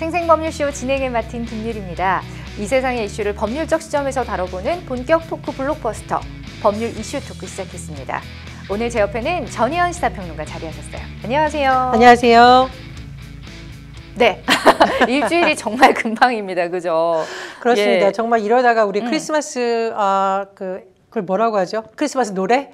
생생법률쇼 진행을 맡은 김유리입니다. 이 세상의 이슈를 법률적 시점에서 다뤄보는 본격 토크 블록버스터 법률 이슈 토크 시작했습니다. 오늘 제 옆에는 전혜연 시사평론가 자리하셨어요. 안녕하세요. 안녕하세요. 네, 일주일이 정말 금방입니다. 그죠? 그렇습니다. 예. 정말 이러다가 우리 크리스마스 그걸 뭐라고 하죠? 크리스마스 노래?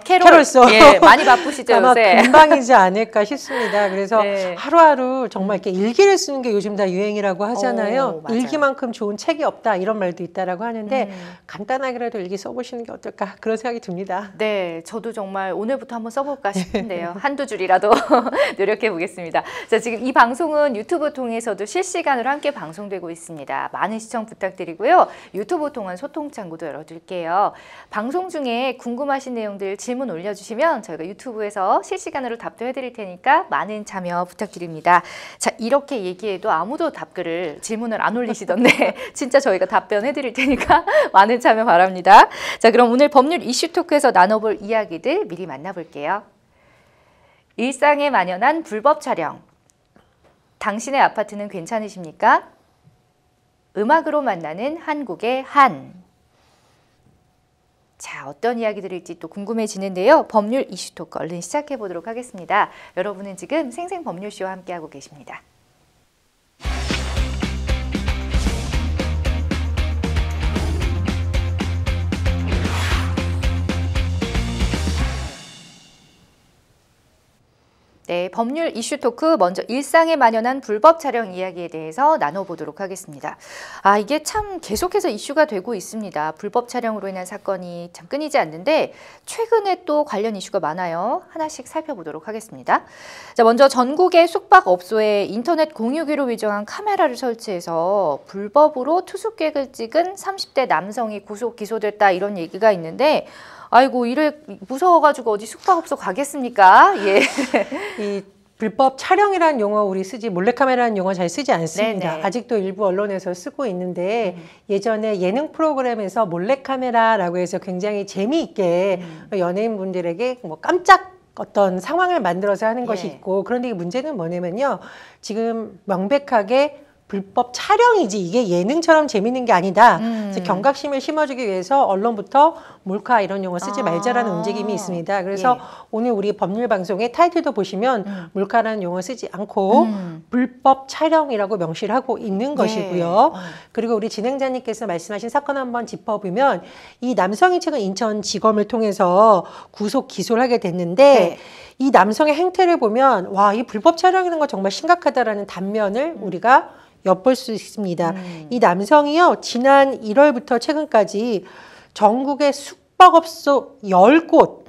캐롤송. 예, 많이 바쁘시죠 아마 요새? 금방이지 않을까 싶습니다. 그래서 네. 하루하루 정말 이렇게 일기를 쓰는 게 요즘 다 유행이라고 하잖아요. 맞아요. 일기만큼 좋은 책이 없다 이런 말도 있다라고 하는데 간단하게라도 일기 써보시는 게 어떨까 그런 생각이 듭니다. 네, 저도 정말 오늘부터 한번 써볼까 싶은데요. 한두 줄이라도 노력해 보겠습니다. 자, 지금 이 방송은 유튜브 통해서도 실시간으로 함께 방송되고 있습니다. 많은 시청 부탁드리고요. 유튜브 통한 소통 창구도 열어둘게요. 방송 중에 궁금하신 내용들 질문 올려주시면 저희가 유튜브에서 실시간으로 답도 해드릴 테니까 많은 참여 부탁드립니다. 자, 이렇게 얘기해도 아무도 질문을 안 올리시던데 진짜 저희가 답변해드릴 테니까 많은 참여 바랍니다. 자, 그럼 오늘 법률 이슈 토크에서 나눠볼 이야기들 미리 만나볼게요. 일상에 만연한 불법 촬영. 당신의 아파트는 괜찮으십니까? 음악으로 만나는 한국의 한. 자, 어떤 이야기들일지 또 궁금해지는데요. 법률 이슈 토크 얼른 시작해 보도록 하겠습니다. 여러분은 지금 생생법률쇼와 함께하고 계십니다. 네, 법률 이슈 토크 먼저 일상에 만연한 불법 촬영 이야기에 대해서 나눠보도록 하겠습니다. 이게 참 계속해서 이슈가 되고 있습니다. 불법 촬영으로 인한 사건이 참 끊이지 않는데 최근에 또 관련 이슈가 많아요. 하나씩 살펴보도록 하겠습니다. 자, 먼저 전국의 숙박업소에 인터넷 공유기로 위장한 카메라를 설치해서 불법으로 투숙객을 찍은 30대 남성이 구속 기소됐다 이런 얘기가 있는데 아이고 이래 무서워가지고 어디 숙박업소 가겠습니까? 예. 이 불법 촬영이라는 용어 우리 몰래카메라라는 용어 잘 쓰지 않습니다. 네네. 아직도 일부 언론에서 쓰고 있는데 예전에 예능 프로그램에서 몰래카메라라고 해서 굉장히 재미있게 연예인분들에게 뭐 깜짝 어떤 상황을 만들어서 하는 것이 있고 그런데 이 문제는 뭐냐면요. 지금 명백하게 불법 촬영이지 이게 예능처럼 재밌는 게 아니다. 그래서 경각심을 심어주기 위해서 언론부터 몰카 이런 용어 쓰지 말자라는 움직임이 있습니다. 그래서 오늘 우리 법률 방송의 타이틀도 보시면 몰카라는 용어 쓰지 않고 불법 촬영이라고 명시를 하고 있는 것이고요. 그리고 우리 진행자님께서 말씀하신 사건 한번 짚어보면 이 남성이 최근 인천지검을 통해서 구속 기소를 하게 됐는데 이 남성의 행태를 보면 와, 이 불법 촬영이라는 거 정말 심각하다라는 단면을 우리가 엿볼 수 있습니다. 이 남성이요, 지난 1월부터 최근까지 전국의 숙박업소 10곳,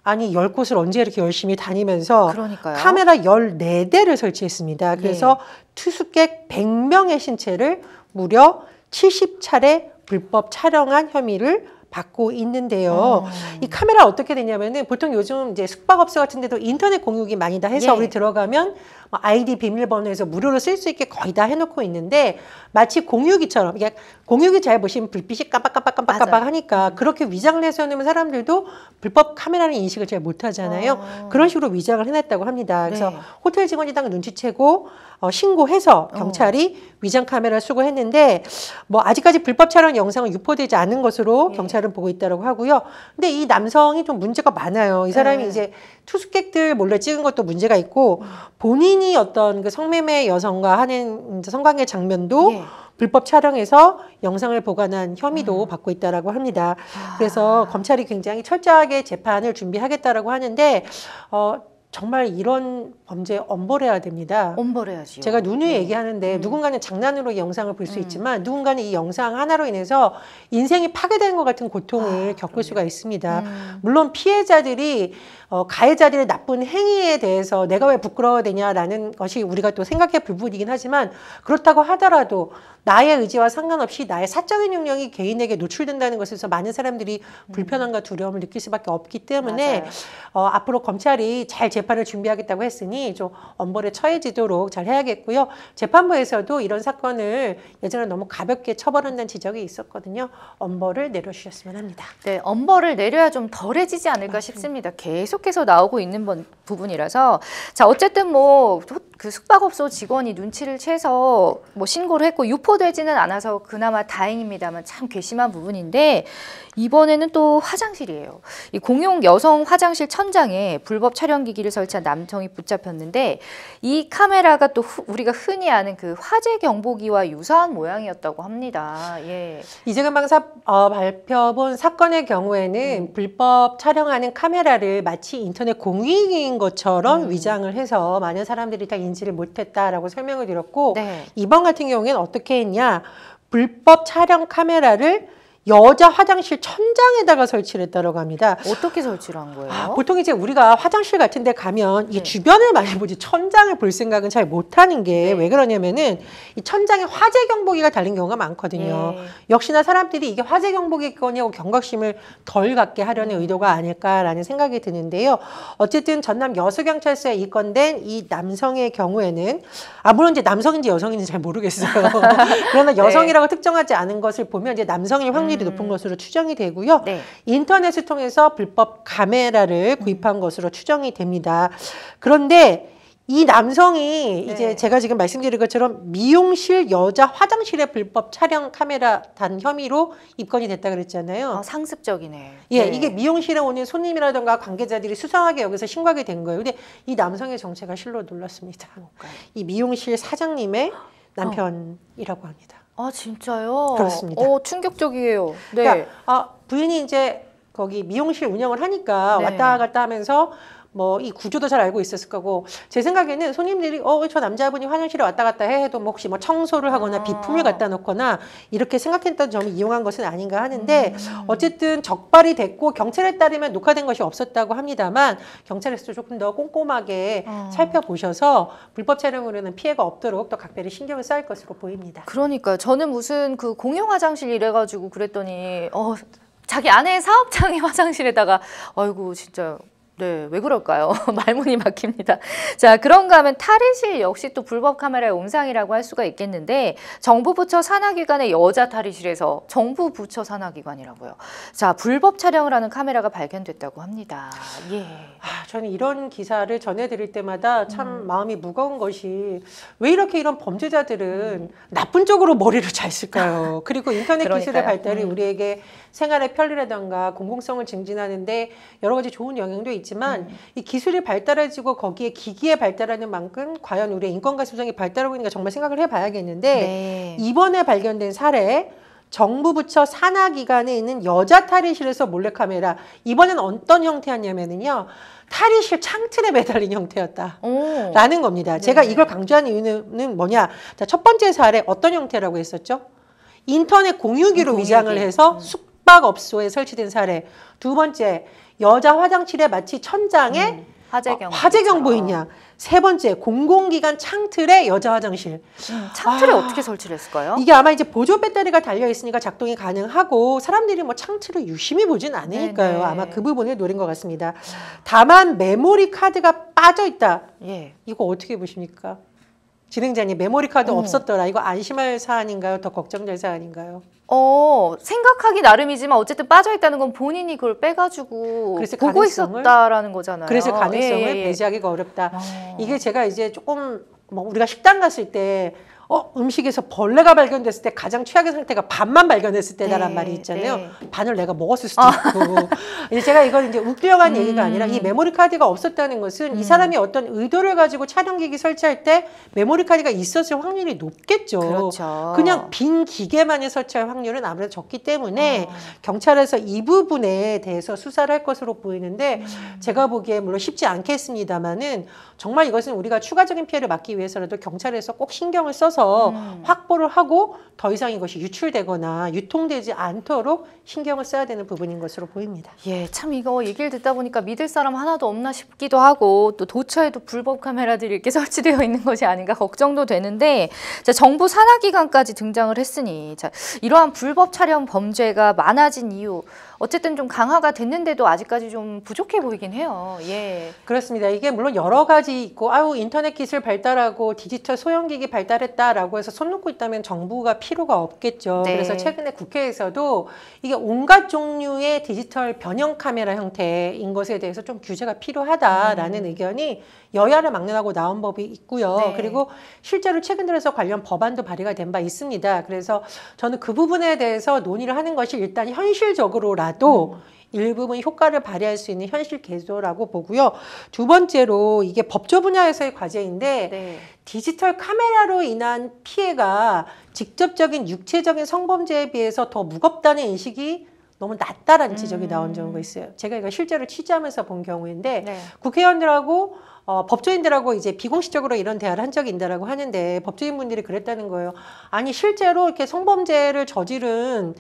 아니 10곳을 언제 이렇게 열심히 다니면서 그러니까요. 카메라 14대를 설치했습니다. 그래서 투숙객 100명의 신체를 무려 70차례 불법 촬영한 혐의를 받고 있는데요. 이 카메라 어떻게 되냐면은 보통 요즘 이제 숙박업소 같은 데도 인터넷 공유기 많이 다 해서 우리 들어가면 아이디 비밀번호에서 무료로 쓸 수 있게 거의 다 해놓고 있는데 마치 공유기처럼 이게 공유기 잘 보시면 불빛이 깜빡깜빡깜빡깜빡 하니까 그렇게 위장을 해서 해놓으면 사람들도 불법 카메라는 인식을 잘 못하잖아요. 그런 식으로 위장을 해놨다고 합니다. 그래서 호텔 직원이 당 눈치채고 신고해서 경찰이 위장 카메라를 수거했는데 뭐 아직까지 불법 촬영 영상은 유포되지 않은 것으로 경찰은 보고 있다고 하고요. 근데 이 남성이 좀 문제가 많아요. 이 사람이 이제 투숙객들 몰래 찍은 것도 문제가 있고 본인이 어떤 그 성매매 여성과 하는 성관계 장면도 불법 촬영해서 영상을 보관한 혐의도 받고 있다라고 합니다. 그래서 검찰이 굉장히 철저하게 재판을 준비하겠다라고 하는데 정말 이런 범죄 엄벌해야 됩니다. 엄벌해야지요. 제가 누누이 얘기하는데 누군가는 장난으로 이 영상을 볼 수 있지만 누군가는 이 영상 하나로 인해서 인생이 파괴되는 것 같은 고통을 겪을 수가 있습니다. 물론 피해자들이 가해자들의 나쁜 행위에 대해서 내가 왜 부끄러워야 되냐라는 것이 우리가 또 생각해 볼 부분이긴 하지만 그렇다고 하더라도 나의 의지와 상관없이 나의 사적인 능력이 개인에게 노출된다는 것에서 많은 사람들이 불편함과 두려움을 느낄 수밖에 없기 때문에 앞으로 검찰이 잘 재판을 준비하겠다고 했으니 좀 엄벌에 처해지도록 잘 해야겠고요. 재판부에서도 이런 사건을 예전에 너무 가볍게 처벌한다는 지적이 있었거든요. 엄벌을 내려주셨으면 합니다. 네, 엄벌을 내려야 좀 덜해지지 않을까 싶습니다. 계속해서 나오고 있는 부분이라서 자 어쨌든 뭐 그 숙박업소 직원이 눈치를 채서 뭐 신고를 했고 유포되지는 않아서 그나마 다행입니다만 참 괘씸한 부분인데 이번에는 또 화장실이에요. 이 공용 여성 화장실 천장에 불법 촬영기기를 설치한 남성이 붙잡혔는데 이 카메라가 또 우리가 흔히 아는 그 화재 경보기와 유사한 모양이었다고 합니다. 예. 이재근 방사 발표본 사건의 경우에는 불법 촬영하는 카메라를 마치 인터넷 공익인 것처럼 위장을 해서 많은 사람들이 다 인지를 못했다라고 설명을 드렸고 네. 이번 같은 경우에는 어떻게 했냐 불법 촬영 카메라를 여자 화장실 천장에다가 설치를 했다고 합니다. 어떻게 설치를 한 거예요? 보통 이제 우리가 화장실 같은 데 가면 이 주변을 많이 보지 천장을 볼 생각은 잘 못하는 게 왜 그러냐면은 이 천장에 화재 경보기가 달린 경우가 많거든요. 역시나 사람들이 이게 화재 경보기거냐고 경각심을 덜 갖게 하려는 의도가 아닐까라는 생각이 드는데요. 어쨌든 전남 여수경찰서에 입건된 이 남성의 경우에는 물론 이제 남성인지 여성인지 잘 모르겠어요. 그러나 여성이라고 특정하지 않은 것을 보면 이제 남성일 확률이 높은 것으로 추정이 되고요. 인터넷을 통해서 불법 카메라를 구입한 것으로 추정이 됩니다. 그런데 이 남성이 이제 제가 지금 말씀드린 것처럼 미용실 여자 화장실에 불법 촬영 카메라 단 혐의로 입건이 됐다 그랬잖아요. 상습적이네. 예, 이게 미용실에 오는 손님이라든가 관계자들이 수상하게 여기서 신고하게 된 거예요. 근데 이 남성의 정체가 실로 놀랐습니다. 이 미용실 사장님의 남편이라고 합니다. 아 진짜요? 그렇습니다. 충격적이에요. 네. 그러니까 부인이 이제 거기 미용실 운영을 하니까 왔다 갔다 하면서 뭐 이 구조도 잘 알고 있었을 거고 제 생각에는 손님들이 저 남자분이 화장실에 왔다 갔다 해도 뭐 혹시 뭐 청소를 하거나 비품을 갖다 놓거나 이렇게 생각했던 점을 이용한 것은 아닌가 하는데 어쨌든 적발이 됐고 경찰에 따르면 녹화된 것이 없었다고 합니다만 경찰에서도 조금 더 꼼꼼하게 살펴보셔서 불법 촬영으로는 피해가 없도록 더 각별히 신경을 써야 할 것으로 보입니다. 그러니까 저는 무슨 그 공용 화장실 이래가지고 그랬더니 자기 아내 사업장의 화장실에다가 아이고 진짜 네, 왜 그럴까요? 말문이 막힙니다. 자, 그런가 하면 탈의실 역시 또 불법 카메라의 온상이라고 할 수가 있겠는데 정부 부처 산하기관의 여자 탈의실에서 정부 부처 산하기관이라고요. 자, 불법 촬영을 하는 카메라가 발견됐다고 합니다. 예. 저는 이런 기사를 전해드릴 때마다 참 마음이 무거운 것이 왜 이렇게 이런 범죄자들은 나쁜 쪽으로 머리를 잘 쓸까요? 그리고 인터넷 기술의 발달이 우리에게 생활의 편리라든가 공공성을 증진하는데 여러 가지 좋은 영향도 있지만 이 기술이 발달해지고 거기에 기기에 발달하는 만큼 과연 우리의 인권과 수정이 발달하고 있는가 정말 생각을 해봐야겠는데 이번에 발견된 사례 정부 부처 산하기관에 있는 여자 탈의실에서 몰래카메라 이번엔 어떤 형태였냐면요 탈의실 창틀에 매달린 형태였다라는 겁니다. 제가 이걸 강조하는 이유는 뭐냐 자, 첫 번째 사례 어떤 형태라고 했었죠? 인터넷 공유기로 위장을 해서 숙박업소에 설치된 사례. 두 번째, 여자 화장실에 마치 천장에 화재 경보이냐. 세 번째, 공공기관 창틀에 여자 화장실. 창틀에 어떻게 설치를 했을까요? 이게 아마 이제 보조 배터리가 달려 있으니까 작동이 가능하고 사람들이 뭐 창틀을 유심히 보진 않으니까요. 아마 그 부분을 노린 것 같습니다. 다만 메모리 카드가 빠져 있다. 이거 어떻게 보십니까? 진행자님 메모리 카드 없었더라. 이거 안심할 사안인가요? 더 걱정될 사안인가요? 생각하기 나름이지만 어쨌든 빠져있다는 건 본인이 그걸 빼가지고 보고 있었다라는 거잖아요. 그래서 가능성을 배제하기가 어렵다. 이게 제가 이제 조금 뭐 우리가 식당 갔을 때 음식에서 벌레가 발견됐을 때 가장 최악의 상태가 반만 발견했을 때다란 말이 있잖아요. 반을 내가 먹었을 수도 있고. 이제 제가 이걸 이제 웃기려고 한 얘기가 아니라 이 메모리 카드가 없었다는 것은 이 사람이 어떤 의도를 가지고 촬영기기 설치할 때 메모리 카드가 있었을 확률이 높겠죠. 그렇죠. 그냥 빈 기계만을 설치할 확률은 아무래도 적기 때문에 경찰에서 이 부분에 대해서 수사를 할 것으로 보이는데 제가 보기에 물론 쉽지 않겠습니다만은 정말 이것은 우리가 추가적인 피해를 막기 위해서라도 경찰에서 꼭 신경을 써서 확보를 하고 더 이상 이것이 유출되거나 유통되지 않도록 신경을 써야 되는 부분인 것으로 보입니다. 예, 참 이거 얘기를 듣다 보니까 믿을 사람 하나도 없나 싶기도 하고 또 도처에도 불법 카메라들이 이렇게 설치되어 있는 것이 아닌가 걱정도 되는데 자, 정부 산하기관까지 등장을 했으니 자, 이러한 불법 촬영 범죄가 많아진 이유 어쨌든 좀 강화가 됐는데도 아직까지 좀 부족해 보이긴 해요. 예. 그렇습니다. 이게 물론 여러 가지 있고, 아유, 인터넷 기술 발달하고 디지털 소형기기 발달했다라고 해서 손 놓고 있다면 정부가 필요가 없겠죠. 네. 그래서 최근에 국회에서도 이게 온갖 종류의 디지털 변형 카메라 형태인 것에 대해서 좀 규제가 필요하다라는 의견이 여야를 막론하고 나온 법이 있고요. 네. 그리고 실제로 최근 들어서 관련 법안도 발의가 된 바 있습니다. 그래서 저는 그 부분에 대해서 논의를 하는 것이 일단 현실적으로라도 일부분 효과를 발휘할 수 있는 현실 개조라고 보고요. 두 번째로 이게 법조 분야에서의 과제인데 네. 디지털 카메라로 인한 피해가 직접적인 육체적인 성범죄에 비해서 더 무겁다는 인식이 너무 낮다라는 지적이 나온 경우가 있어요. 제가 이거 실제로 취재하면서 본 경우인데 네. 국회의원들하고 법조인들하고 이제 비공식적으로 이런 대화를 한 적이 있다라고 하는데 법조인분들이 그랬다는 거예요. 아니 실제로 이렇게 성범죄를 저지른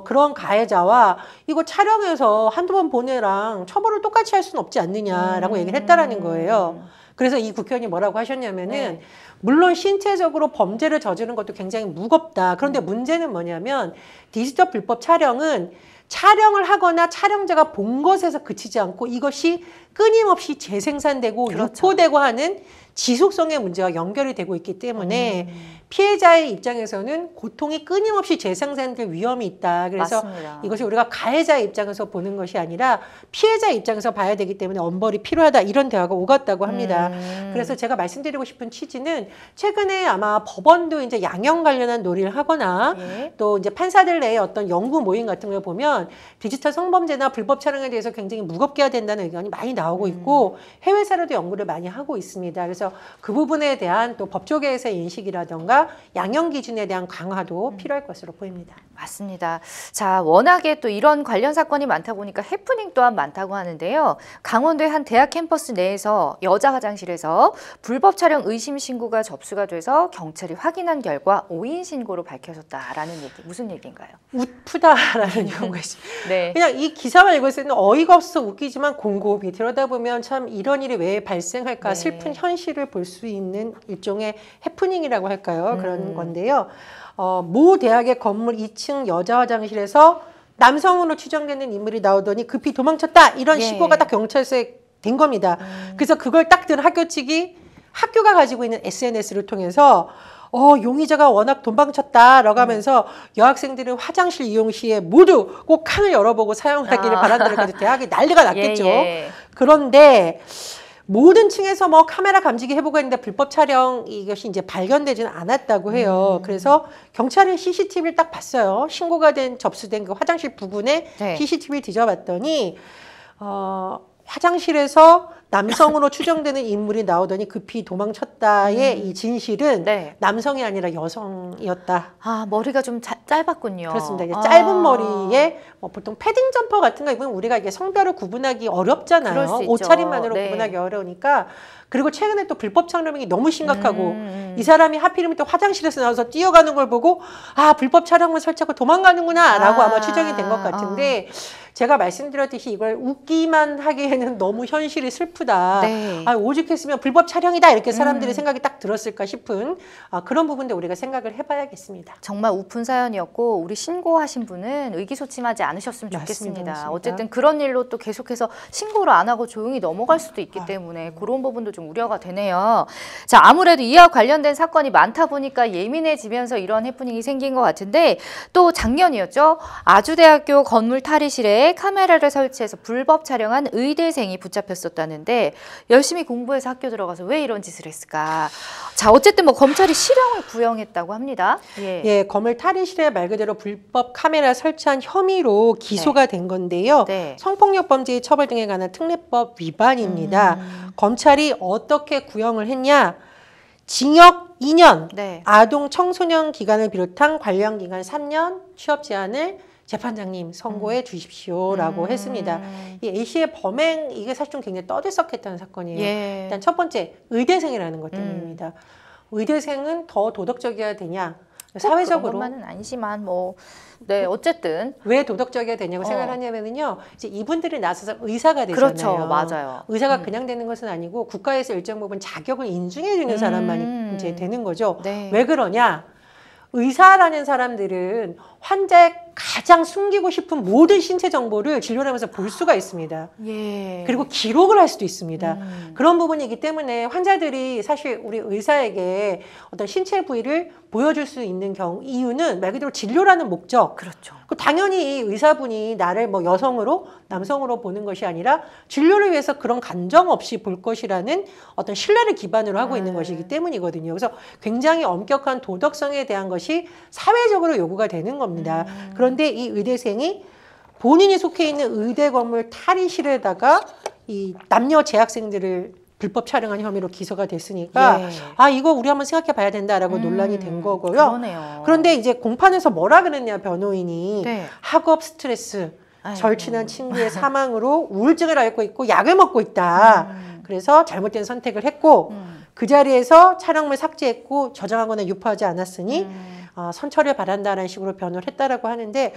그런 가해자와 이거 촬영해서 한두 번 보내랑 처벌을 똑같이 할 수는 없지 않느냐라고 얘기를 했다라는 거예요. 그래서 이 국회의원이 뭐라고 하셨냐면은 네. 물론 신체적으로 범죄를 저지른 것도 굉장히 무겁다. 그런데 문제는 뭐냐면 디지털 불법 촬영은 촬영을 하거나 촬영자가 본 것에서 그치지 않고 이것이 끊임없이 재생산되고 그렇죠. 유포되고 하는 지속성의 문제와 연결이 되고 있기 때문에 피해자의 입장에서는 고통이 끊임없이 재생산될 위험이 있다. 그래서 맞습니다. 이것이 우리가 가해자의 입장에서 보는 것이 아니라 피해자의 입장에서 봐야 되기 때문에 엄벌이 필요하다. 이런 대화가 오갔다고 합니다. 그래서 제가 말씀드리고 싶은 취지는 최근에 아마 법원도 이제 양형 관련한 논의를 하거나 예. 또 이제 판사들 내에 어떤 연구 모임 같은 걸 보면 디지털 성범죄나 불법 촬영에 대해서 굉장히 무겁게 해야 된다는 의견이 많이 나오고 있고 해외 사례도 연구를 많이 하고 있습니다. 그래서 그 부분에 대한 또 법조계에서의 인식이라던가 양형 기준에 대한 강화도 필요할 것으로 보입니다. 맞습니다. 자, 워낙에 또 이런 관련 사건이 많다 보니까 해프닝 또한 많다고 하는데요. 강원도의 한 대학 캠퍼스 내에서 여자 화장실에서 불법 촬영 의심 신고가 접수가 돼서 경찰이 확인한 결과 오인 신고로 밝혀졌다라는 얘기. 무슨 얘기인가요? 웃프다라는 경우가 있습니다. 네. 그냥 이 기사만 읽었을 때는 어이가 없어 웃기지만 곰곰이 들여다보면 참 이런 일이 왜 발생할까 네. 슬픈 현실을 볼 수 있는 일종의 해프닝이라고 할까요? 그런 건데요. 모 대학의 건물 2층 여자 화장실에서 남성으로 추정되는 인물이 나오더니 급히 도망쳤다. 이런 예. 신고가 딱 경찰서에 된 겁니다. 그래서 그걸 딱 든 학교 측이 학교가 가지고 있는 SNS를 통해서 용의자가 워낙 도망쳤다라고 하면서 여학생들은 화장실 이용 시에 모두 꼭 칸을 열어보고 사용하기를 바란다는 대학이 난리가 났겠죠. 예. 그런데 모든 층에서 뭐 카메라 감지기 해보고 했는데 불법 촬영 이것이 이제 발견되지는 않았다고 해요. 그래서 경찰이 CCTV를 딱 봤어요. 신고가 된 접수된 그 화장실 부근에 네. CCTV를 뒤져봤더니 화장실에서 남성으로 추정되는 인물이 나오더니 급히 도망쳤다의 이 진실은 네. 남성이 아니라 여성이었다. 아, 머리가 좀 짧았군요. 그렇습니다. 이게 짧은 머리에 보통 패딩 점퍼 같은 거 입으면 우리가 이게 성별을 구분하기 그럴 어렵잖아요. 수 있죠. 옷차림만으로 네. 구분하기 어려우니까. 그리고 최근에 또 불법 촬영이 너무 심각하고 이 사람이 하필이면 또 화장실에서 나와서 뛰어가는 걸 보고 아 불법 촬영을 설치하고 도망가는구나 라고 아마 추정이 된 것 같은데 제가 말씀드렸듯이 이걸 웃기만 하기에는 너무 현실이 슬프다. 네. 오죽했으면 불법 촬영이다 이렇게 사람들의 생각이 딱 들었을까 싶은 그런 부분도 우리가 생각을 해봐야겠습니다. 정말 우픈 사연이었고 우리 신고하신 분은 의기소침하지 않으셨으면 좋겠습니다. 맞습니다. 어쨌든 그런 일로 또 계속해서 신고를 안 하고 조용히 넘어갈 수도 있기 때문에 그런 부분도 좀 우려가 되네요. 자, 아무래도 이와 관련된 사건이 많다 보니까 예민해지면서 이런 해프닝이 생긴 것 같은데 또 작년이었죠. 아주대학교 건물 탈의실에 카메라를 설치해서 불법 촬영한 의대생이 붙잡혔었다는데 열심히 공부해서 학교 들어가서 왜 이런 짓을 했을까? 자, 어쨌든 뭐 검찰이 실형을 구형했다고 합니다. 예, 건물 탈의실에 말 그대로 불법 카메라 설치한 혐의로 기소가 된 건데요. 네. 성폭력 범죄의 처벌 등에 관한 특례법 위반입니다. 검찰이 어떻게 구형을 했냐? 징역 2년, 네. 아동 청소년 기간을 비롯한 관련 기간 3년 취업 제한을 재판장님 선고해 주십시오라고 했습니다. 이 A씨의 범행 이게 사실 좀 굉장히 떠들썩했다는 사건이에요. 예. 일단 첫 번째 의대생이라는 것 때문입니다. 의대생은 더 도덕적이어야 되냐? 사회적으로 그것만은 아니지만 뭐 네, 어쨌든 왜 도덕적이어야 되냐고 생각을 하냐면은요. 이제 이분들이 나서서 의사가 되잖아요. 그렇죠. 맞아요. 의사가 그냥 되는 것은 아니고 국가에서 일정 부분 자격을 인증해 주는 사람만이 이제 되는 거죠. 네. 왜 그러냐? 의사라는 사람들은 환자의 가장 숨기고 싶은 모든 신체 정보를 진료를 하면서 볼 수가 있습니다. 예. 그리고 기록을 할 수도 있습니다. 그런 부분이기 때문에 환자들이 사실 우리 의사에게 어떤 신체 부위를 보여줄 수 있는 이유는 말 그대로 진료라는 목적. 그렇죠. 당연히 의사분이 나를 뭐 여성으로 남성으로 보는 것이 아니라 진료를 위해서 그런 감정 없이 볼 것이라는 어떤 신뢰를 기반으로 하고 있는 것이기 때문이거든요. 그래서 굉장히 엄격한 도덕성에 대한 것이 사회적으로 요구가 되는 겁니다. 그런데 이 의대생이 본인이 속해 있는 의대 건물 탈의실에다가 이 남녀 재학생들을 불법 촬영한 혐의로 기소가 됐으니까 예. 아 이거 우리 한번 생각해 봐야 된다라고 논란이 된 거고요. 그러네요. 그런데 이제 공판에서 뭐라 그랬냐 변호인이 네. 학업 스트레스 아이고. 절친한 친구의 사망으로 우울증을 앓고 있고 약을 먹고 있다. 그래서 잘못된 선택을 했고 그 자리에서 촬영물 삭제했고 저장하거나 유포하지 않았으니 선처를 바란다는 식으로 변호를 했다라고 하는데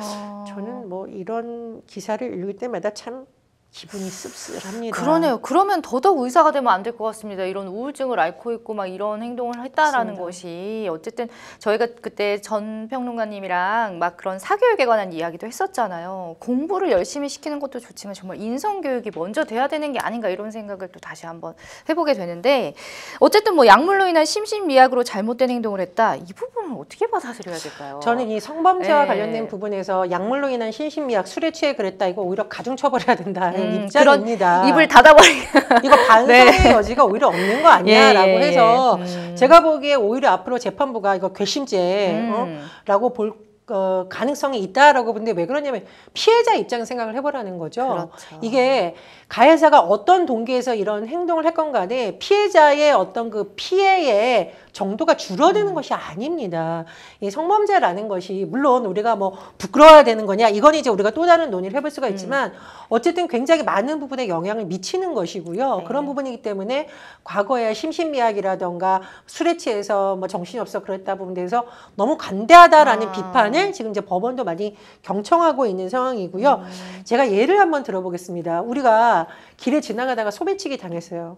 저는 뭐 이런 기사를 읽을 때마다 참 기분이 씁쓸합니다. 그러네요. 그러면 더더욱 의사가 되면 안 될 것 같습니다. 이런 우울증을 앓고 있고 막 이런 행동을 했다라는 맞습니다. 것이 어쨌든 저희가 그때 전 평론가님이랑 막 그런 사교육에 관한 이야기도 했었잖아요. 공부를 열심히 시키는 것도 좋지만 정말 인성교육이 먼저 돼야 되는 게 아닌가 이런 생각을 또 다시 한번 해보게 되는데 어쨌든 뭐 약물로 인한 심신미약으로 잘못된 행동을 했다. 이 부분은 어떻게 받아들여야 될까요? 저는 이 성범죄와 네. 관련된 부분에서 약물로 인한 신신미약, 술에 취해 그랬다. 이거 오히려 가중처벌해야 된다는 그런 입장입니다. 입을 닫아버리게. 이거 반성의 여지가 오히려 없는 거 아니야라고 예, 예. 해서 제가 보기에 오히려 앞으로 재판부가 이거 괘씸죄라고 볼 가능성이 있다라고 보는데 왜 그러냐면 피해자 입장 생각을 해보라는 거죠. 그렇죠. 이게 가해자가 어떤 동기에서 이런 행동을 했건 간에 피해자의 어떤 그 피해의 정도가 줄어드는 것이 아닙니다. 이 성범죄라는 것이 물론 우리가 뭐 부끄러워야 되는 거냐 이건 이제 우리가 또 다른 논의를 해볼 수가 있지만 어쨌든 굉장히 많은 부분에 영향을 미치는 것이고요. 네. 그런 부분이기 때문에 과거에 심신미약이라던가 술에 취해서 뭐 정신이 없어 그랬다 부분에서 너무 관대하다라는 비판을 지금 이제 법원도 많이 경청하고 있는 상황이고요. 제가 예를 한번 들어보겠습니다. 우리가 길에 지나가다가 소매치기 당했어요.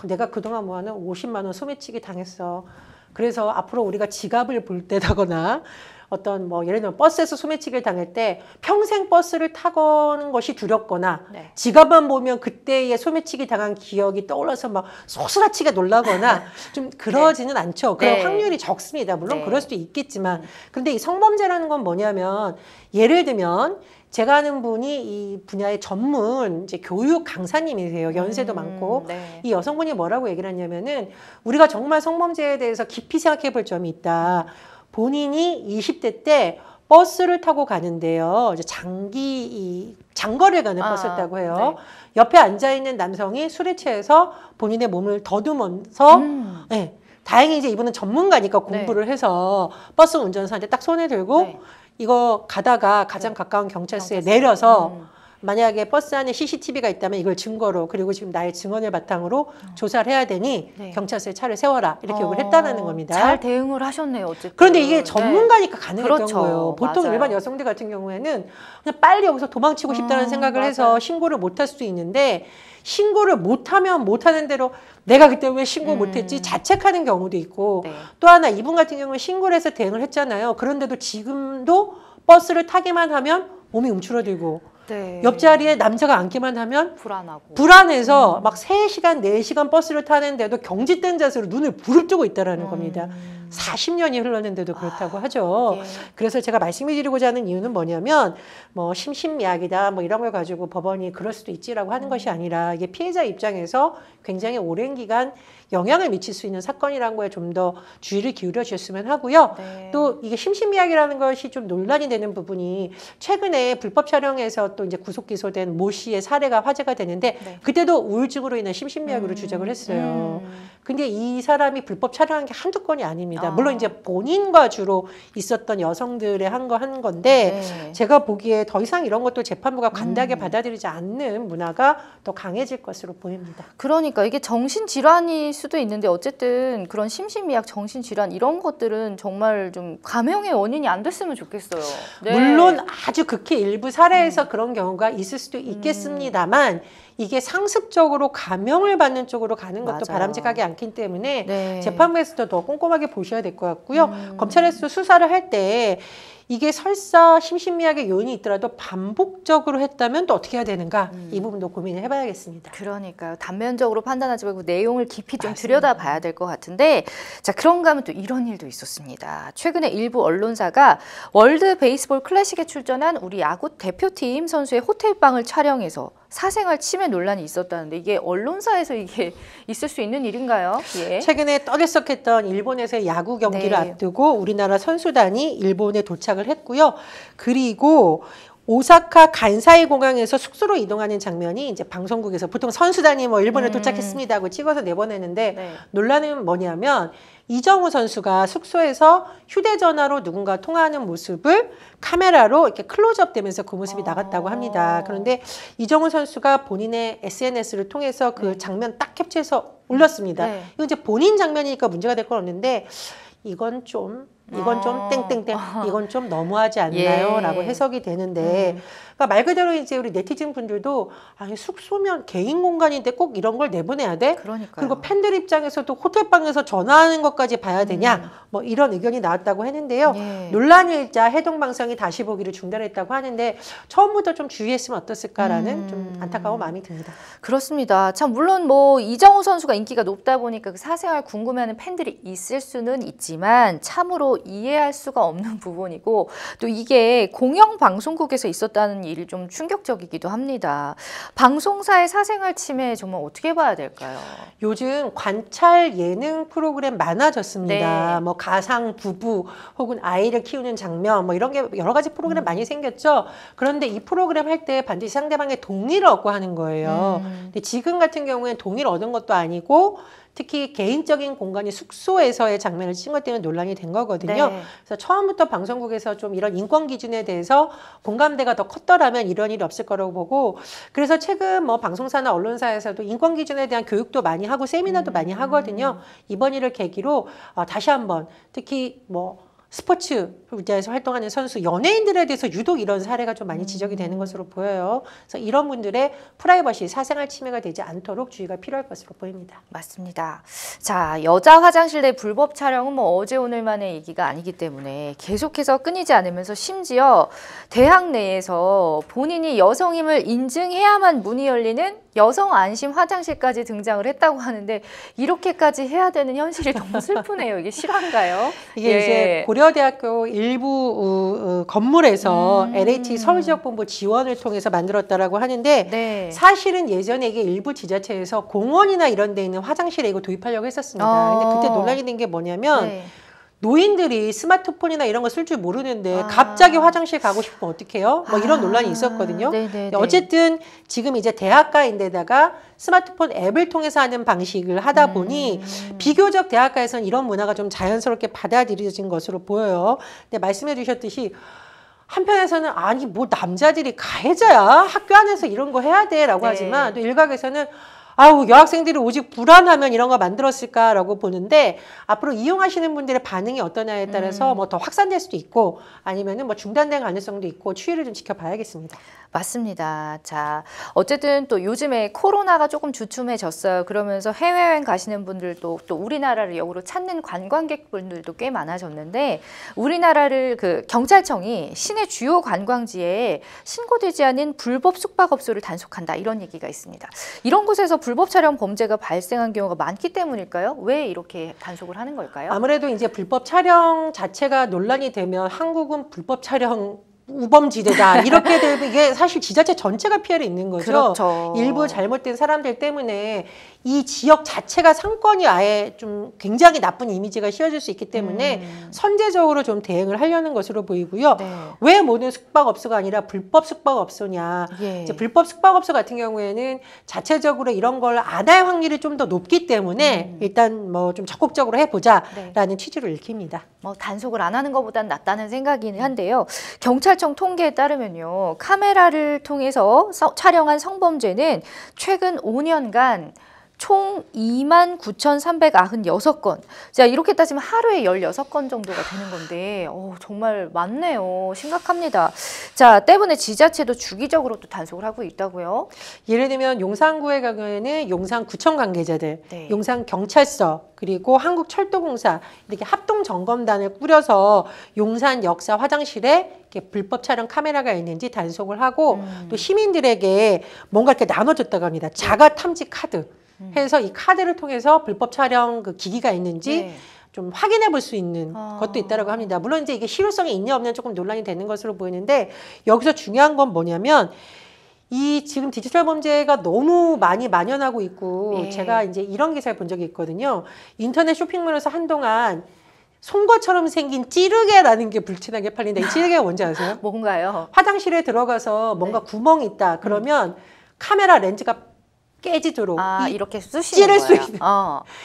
내가 그동안 모아놓은 50만 원 소매치기 당했어. 그래서 앞으로 우리가 지갑을 볼 때다거나 어떤 뭐 예를 들면 버스에서 소매치기를 당할 때 평생 버스를 타고는 것이 두렵거나 네. 지갑만 보면 그때의 소매치기 당한 기억이 떠올라서 막 소스라치게 놀라거나 좀 그러지는 않죠. 그런 네. 확률이 적습니다. 물론 네. 그럴 수도 있겠지만 그런데 이 성범죄라는 건 뭐냐면 예를 들면 제가 아는 분이 이 분야의 전문 이제 교육 강사님이세요. 연세도 많고 네. 이 여성분이 뭐라고 얘기를 했냐면은 우리가 정말 성범죄에 대해서 깊이 생각해 볼 점이 있다. 본인이 20대 때 버스를 타고 가는데요. 이제 장거리를 가는 버스를 타고 해요. 네. 옆에 앉아 있는 남성이 술에 취해서 본인의 몸을 더듬으면서 네, 다행히 이제 이분은 전문가니까 공부를 해서 버스 운전사한테 딱 손에 들고 네. 이거 가다가 가장 가까운 경찰서에 내려서 만약에 버스 안에 CCTV가 있다면 이걸 증거로 그리고 지금 나의 증언을 바탕으로 조사를 해야 되니 네. 경찰서에 차를 세워라 이렇게 요구를 했다는 겁니다. 잘 대응을 하셨네요. 어쨌든. 그런데 이게 전문가니까 가능했던 그렇죠. 거예요. 보통 맞아요. 일반 여성들 같은 경우에는 그냥 빨리 여기서 도망치고 싶다는 생각을 맞아요. 해서 신고를 못할 수도 있는데 신고를 못하면 못하는 대로 내가 그때 왜 신고 못했지 자책하는 경우도 있고 네. 또 하나 이분 같은 경우는 신고를 해서 대응을 했잖아요. 그런데도 지금도 버스를 타기만 하면 몸이 움츠러들고 네. 옆자리에 남자가 앉기만 하면 불안하고 불안해서 막 3시간, 4시간 버스를 타는데도 경직된 자세로 눈을 부릅뜨고 있다라는 겁니다. 40년이 흘렀는데도 그렇다고 하죠. 예. 그래서 제가 말씀드리고자 하는 이유는 뭐냐면 뭐 심신미약이다 뭐 이런 걸 가지고 법원이 그럴 수도 있지라고 하는 것이 아니라 이게 피해자 입장에서 굉장히 오랜 기간 영향을 미칠 수 있는 사건이라는 거에 좀 더 주의를 기울여 주셨으면 하고요. 네. 또 이게 심신미약이라는 것이 좀 논란이 되는 부분이 최근에 불법 촬영에서 또 이제 구속 기소된 모 씨의 사례가 화제가 되는데 네. 그때도 우울증으로 인한 심신미약으로 주장을 했어요. 근데 이 사람이 불법 촬영한 게 한두 건이 아닙니다. 물론 이제 본인과 주로 있었던 여성들의 한 건데 네. 제가 보기에 더 이상 이런 것도 재판부가 관대하게 받아들이지 않는 문화가 더 강해질 것으로 보입니다. 그러니까 이게 정신질환일 수도 있는데 어쨌든 그런 심신미약, 정신질환 이런 것들은 정말 좀 감형의 원인이 안 됐으면 좋겠어요. 네. 물론 아주 극히 일부 사례에서 그런 경우가 있을 수도 있겠습니다만 이게 상습적으로 감형을 받는 쪽으로 가는 것도 맞아요. 바람직하지 않기 때문에 네. 재판부에서도 더 꼼꼼하게 보셔야 될 것 같고요. 검찰에서 수사를 할 때 이게 설사 심신미약의 요인이 있더라도 반복적으로 했다면 또 어떻게 해야 되는가 이 부분도 고민을 해봐야겠습니다. 그러니까요. 단면적으로 판단하지 말고 내용을 깊이 좀 맞습니다. 들여다봐야 될 것 같은데 자 그런가 하면 또 이런 일도 있었습니다. 최근에 일부 언론사가 월드 베이스볼 클래식에 출전한 우리 야구 대표팀 선수의 호텔방을 촬영해서 사생활 침해 논란이 있었다는데 이게 언론사에서 이게 있을 수 있는 일인가요? 예. 최근에 떠들썩했던 일본에서의 야구 경기를 네. 앞두고 우리나라 선수단이 일본에 도착을 했고요. 그리고 오사카 간사이 공항에서 숙소로 이동하는 장면이 이제 방송국에서 보통 선수단이 뭐 일본에 도착했습니다 하고 찍어서 내보내는데 네. 논란은 뭐냐면 이정우 선수가 숙소에서 휴대전화로 누군가 통화하는 모습을 카메라로 이렇게 클로즈업 되면서 그 모습이 나갔다고 합니다. 그런데 이정우 선수가 본인의 SNS를 통해서 그 장면 딱 캡처해서 올렸습니다. 네. 이건 이제 본인 장면이니까 문제가 될 건 없는데 이건 좀 땡땡땡 이건 좀 너무하지 않나요? 예. 라고 해석이 되는데 그러니까 말 그대로 이제 우리 네티즌 분들도 아니 숙소면 개인 공간인데 꼭 이런 걸 내보내야 돼? 그러니까요. 그리고 팬들 입장에서도 호텔방에서 전화하는 것까지 봐야 되냐? 뭐 이런 의견이 나왔다고 했는데요. 예. 논란일자 해동방송이 다시 보기를 중단했다고 하는데 처음부터 좀 주의했으면 어땠을까라는 좀 안타까운 마음이 듭니다. 그렇습니다. 참 물론 뭐 이정우 선수가 인기가 높다 보니까 그 사생활 궁금해하는 팬들이 있을 수는 있지만 참으로 이해할 수가 없는 부분이고 또 이게 공영방송국에서 있었다는 일이 좀 충격적이기도 합니다. 방송사의 사생활 침해 정말 어떻게 봐야 될까요? 요즘 관찰 예능 프로그램 많아졌습니다. 네. 뭐 가상 부부 혹은 아이를 키우는 장면 뭐 이런 게 여러 가지 프로그램 많이 생겼죠. 그런데 이 프로그램 할 때 반드시 상대방의 동의를 얻고 하는 거예요. 근데 지금 같은 경우에는 동의를 얻은 것도 아니고 특히 개인적인 공간이 숙소에서의 장면을 찍은 것 때문에 논란이 된 거거든요. 네. 그래서 처음부터 방송국에서 좀 이런 인권 기준에 대해서 공감대가 더 컸더라면 이런 일이 없을 거라고 보고 그래서 최근 뭐 방송사나 언론사에서도 인권 기준에 대한 교육도 많이 하고 세미나도 많이 하거든요. 이번 일을 계기로 다시 한번 특히 뭐 스포츠 분야에서 활동하는 선수, 연예인들에 대해서 유독 이런 사례가 좀 많이 지적이 되는 것으로 보여요. 그래서 이런 분들의 프라이버시, 사생활 침해가 되지 않도록 주의가 필요할 것으로 보입니다. 맞습니다. 자, 여자 화장실 내 불법 촬영은 뭐 어제 오늘만의 얘기가 아니기 때문에 계속해서 끊이지 않으면서 심지어 대학 내에서 본인이 여성임을 인증해야만 문이 열리는 여성 안심 화장실까지 등장을 했다고 하는데 이렇게까지 해야 되는 현실이 너무 슬프네요. 이게 실화인가요? 이게 예. 이제 고려대학교 일부 건물에서 LH 서울지역본부 지원을 통해서 만들었다라고 하는데 네. 사실은 예전에 이게 일부 지자체에서 공원이나 이런 데 있는 화장실에 이거 도입하려고 했었습니다. 근데 그때 논란이 된 게 뭐냐면 네. 노인들이 스마트폰이나 이런 거 쓸 줄 모르는데 갑자기 화장실 가고 싶으면 어떡해요? 뭐 이런 논란이 있었거든요. 네네네. 어쨌든 지금 이제 대학가인데다가 스마트폰 앱을 통해서 하는 방식을 하다 보니 비교적 대학가에서는 이런 문화가 좀 자연스럽게 받아들여진 것으로 보여요. 근데 말씀해 주셨듯이 한편에서는 아니 뭐 남자들이 가해자야 학교 안에서 이런 거 해야 돼라고 네. 하지만 또 일각에서는 아우 여학생들이 오직 불안하면 이런 거 만들었을까라고 보는데 앞으로 이용하시는 분들의 반응이 어떠냐에 따라서 뭐 더 확산될 수도 있고 아니면은 뭐 중단될 가능성도 있고 추이를 좀 지켜봐야겠습니다. 맞습니다. 자, 어쨌든 또 요즘에 코로나가 조금 주춤해졌어요. 그러면서 해외여행 가시는 분들도 또 우리나라를 역으로 찾는 관광객분들도 꽤 많아졌는데 우리나라를 그 경찰청이 시내 주요 관광지에 신고되지 않은 불법 숙박업소를 단속한다 이런 얘기가 있습니다. 이런 곳에서 불법 촬영 범죄가 발생한 경우가 많기 때문일까요? 왜 이렇게 단속을 하는 걸까요? 아무래도 이제 불법 촬영 자체가 논란이 되면 한국은 불법 촬영 우범지대다 이렇게 되면 이게 사실 지자체 전체가 피해를 입는 거죠. 그렇죠. 일부 잘못된 사람들 때문에 이 지역 자체가 상권이 아예 좀 굉장히 나쁜 이미지가 씌워질 수 있기 때문에 선제적으로 좀 대응을 하려는 것으로 보이고요. 네. 왜 모든 숙박업소가 아니라 불법 숙박업소냐. 예. 이제 불법 숙박업소 같은 경우에는 자체적으로 이런 걸 안 할 확률이 좀 더 높기 때문에 일단 뭐 좀 적극적으로 해보자라는 취지로 읽힙니다. 뭐 단속을 안 하는 것보단 낫다는 생각이긴 한데요. 경찰청 통계에 따르면요. 카메라를 통해서 촬영한 성범죄는 최근 5년간 총 29,396건. 자, 이렇게 따지면 하루에 16건 정도가 되는 건데, 정말 많네요. 심각합니다. 자, 때문에 지자체도 주기적으로 또 단속을 하고 있다고요? 예를 들면 용산구의 경우에는 용산구청 관계자들, 네. 용산경찰서, 그리고 한국철도공사 이렇게 합동점검단을 꾸려서 용산 역사 화장실에 이렇게 불법 촬영 카메라가 있는지 단속을 하고 또 시민들에게 뭔가 이렇게 나눠줬다고 합니다. 자가 탐지 카드 해서 이 카드를 통해서 불법 촬영 그 기기가 있는지 네. 좀 확인해 볼 수 있는 것도 있다고 합니다. 물론 이제 이게 실효성이 있냐 없냐 조금 논란이 되는 것으로 보이는데 여기서 중요한 건 뭐냐면 이 지금 디지털 범죄가 너무 많이 만연하고 있고 예. 제가 이제 이런 기사를 본 적이 있거든요. 인터넷 쇼핑몰에서 한동안 송거처럼 생긴 찌르개라는 게 불티나게 팔린다. 이 찌르개가 뭔지 아세요? 뭔가요? 화장실에 들어가서 뭔가 구멍이 있다. 그러면 카메라 렌즈가 깨지도록 이렇게 쑤시는 찌를 수 거예요. 있는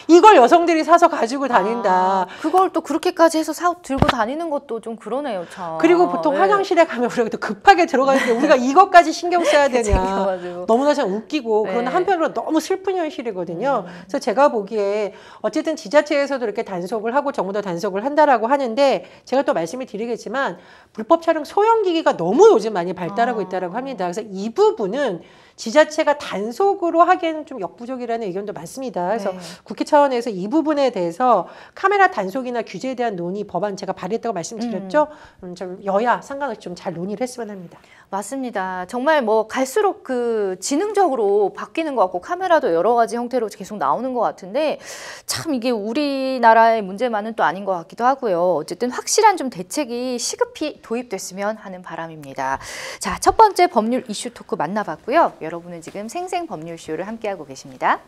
이걸 여성들이 사서 가지고 다닌다. 그걸 또 그렇게까지 해서 들고 다니는 것도 좀 그러네요, 참. 그리고 보통 네. 화장실에 가면 우리가 또 급하게 들어가는데 우리가 이것까지 신경 써야 되냐. 생겨가지고. 너무나 참 웃기고 네. 그러나 한편으로 너무 슬픈 현실이거든요. 그래서 제가 보기에 어쨌든 지자체에서도 이렇게 단속을 하고 정부도 단속을 한다라고 하는데 제가 또 말씀을 드리겠지만 불법 촬영 소형기기가 너무 요즘 많이 발달하고 있다고 합니다. 그래서 이 부분은 지자체가 단속으로 하기에는 좀 역부족이라는 의견도 많습니다. 그래서 네. 국회 차원에서 이 부분에 대해서 카메라 단속이나 규제에 대한 논의 법안 제가 발의했다고 말씀드렸죠. 좀 여야 상관없이 좀 잘 논의를 했으면 합니다. 맞습니다. 정말 뭐 갈수록 그 지능적으로 바뀌는 것 같고 카메라도 여러 가지 형태로 계속 나오는 것 같은데 참 이게 우리나라의 문제만은 또 아닌 것 같기도 하고요. 어쨌든 확실한 좀 대책이 시급히 도입됐으면 하는 바람입니다. 자, 첫 번째 법률 이슈 토크 만나봤고요. 여러분은 지금 생생 법률 쇼를 함께하고 계십니다.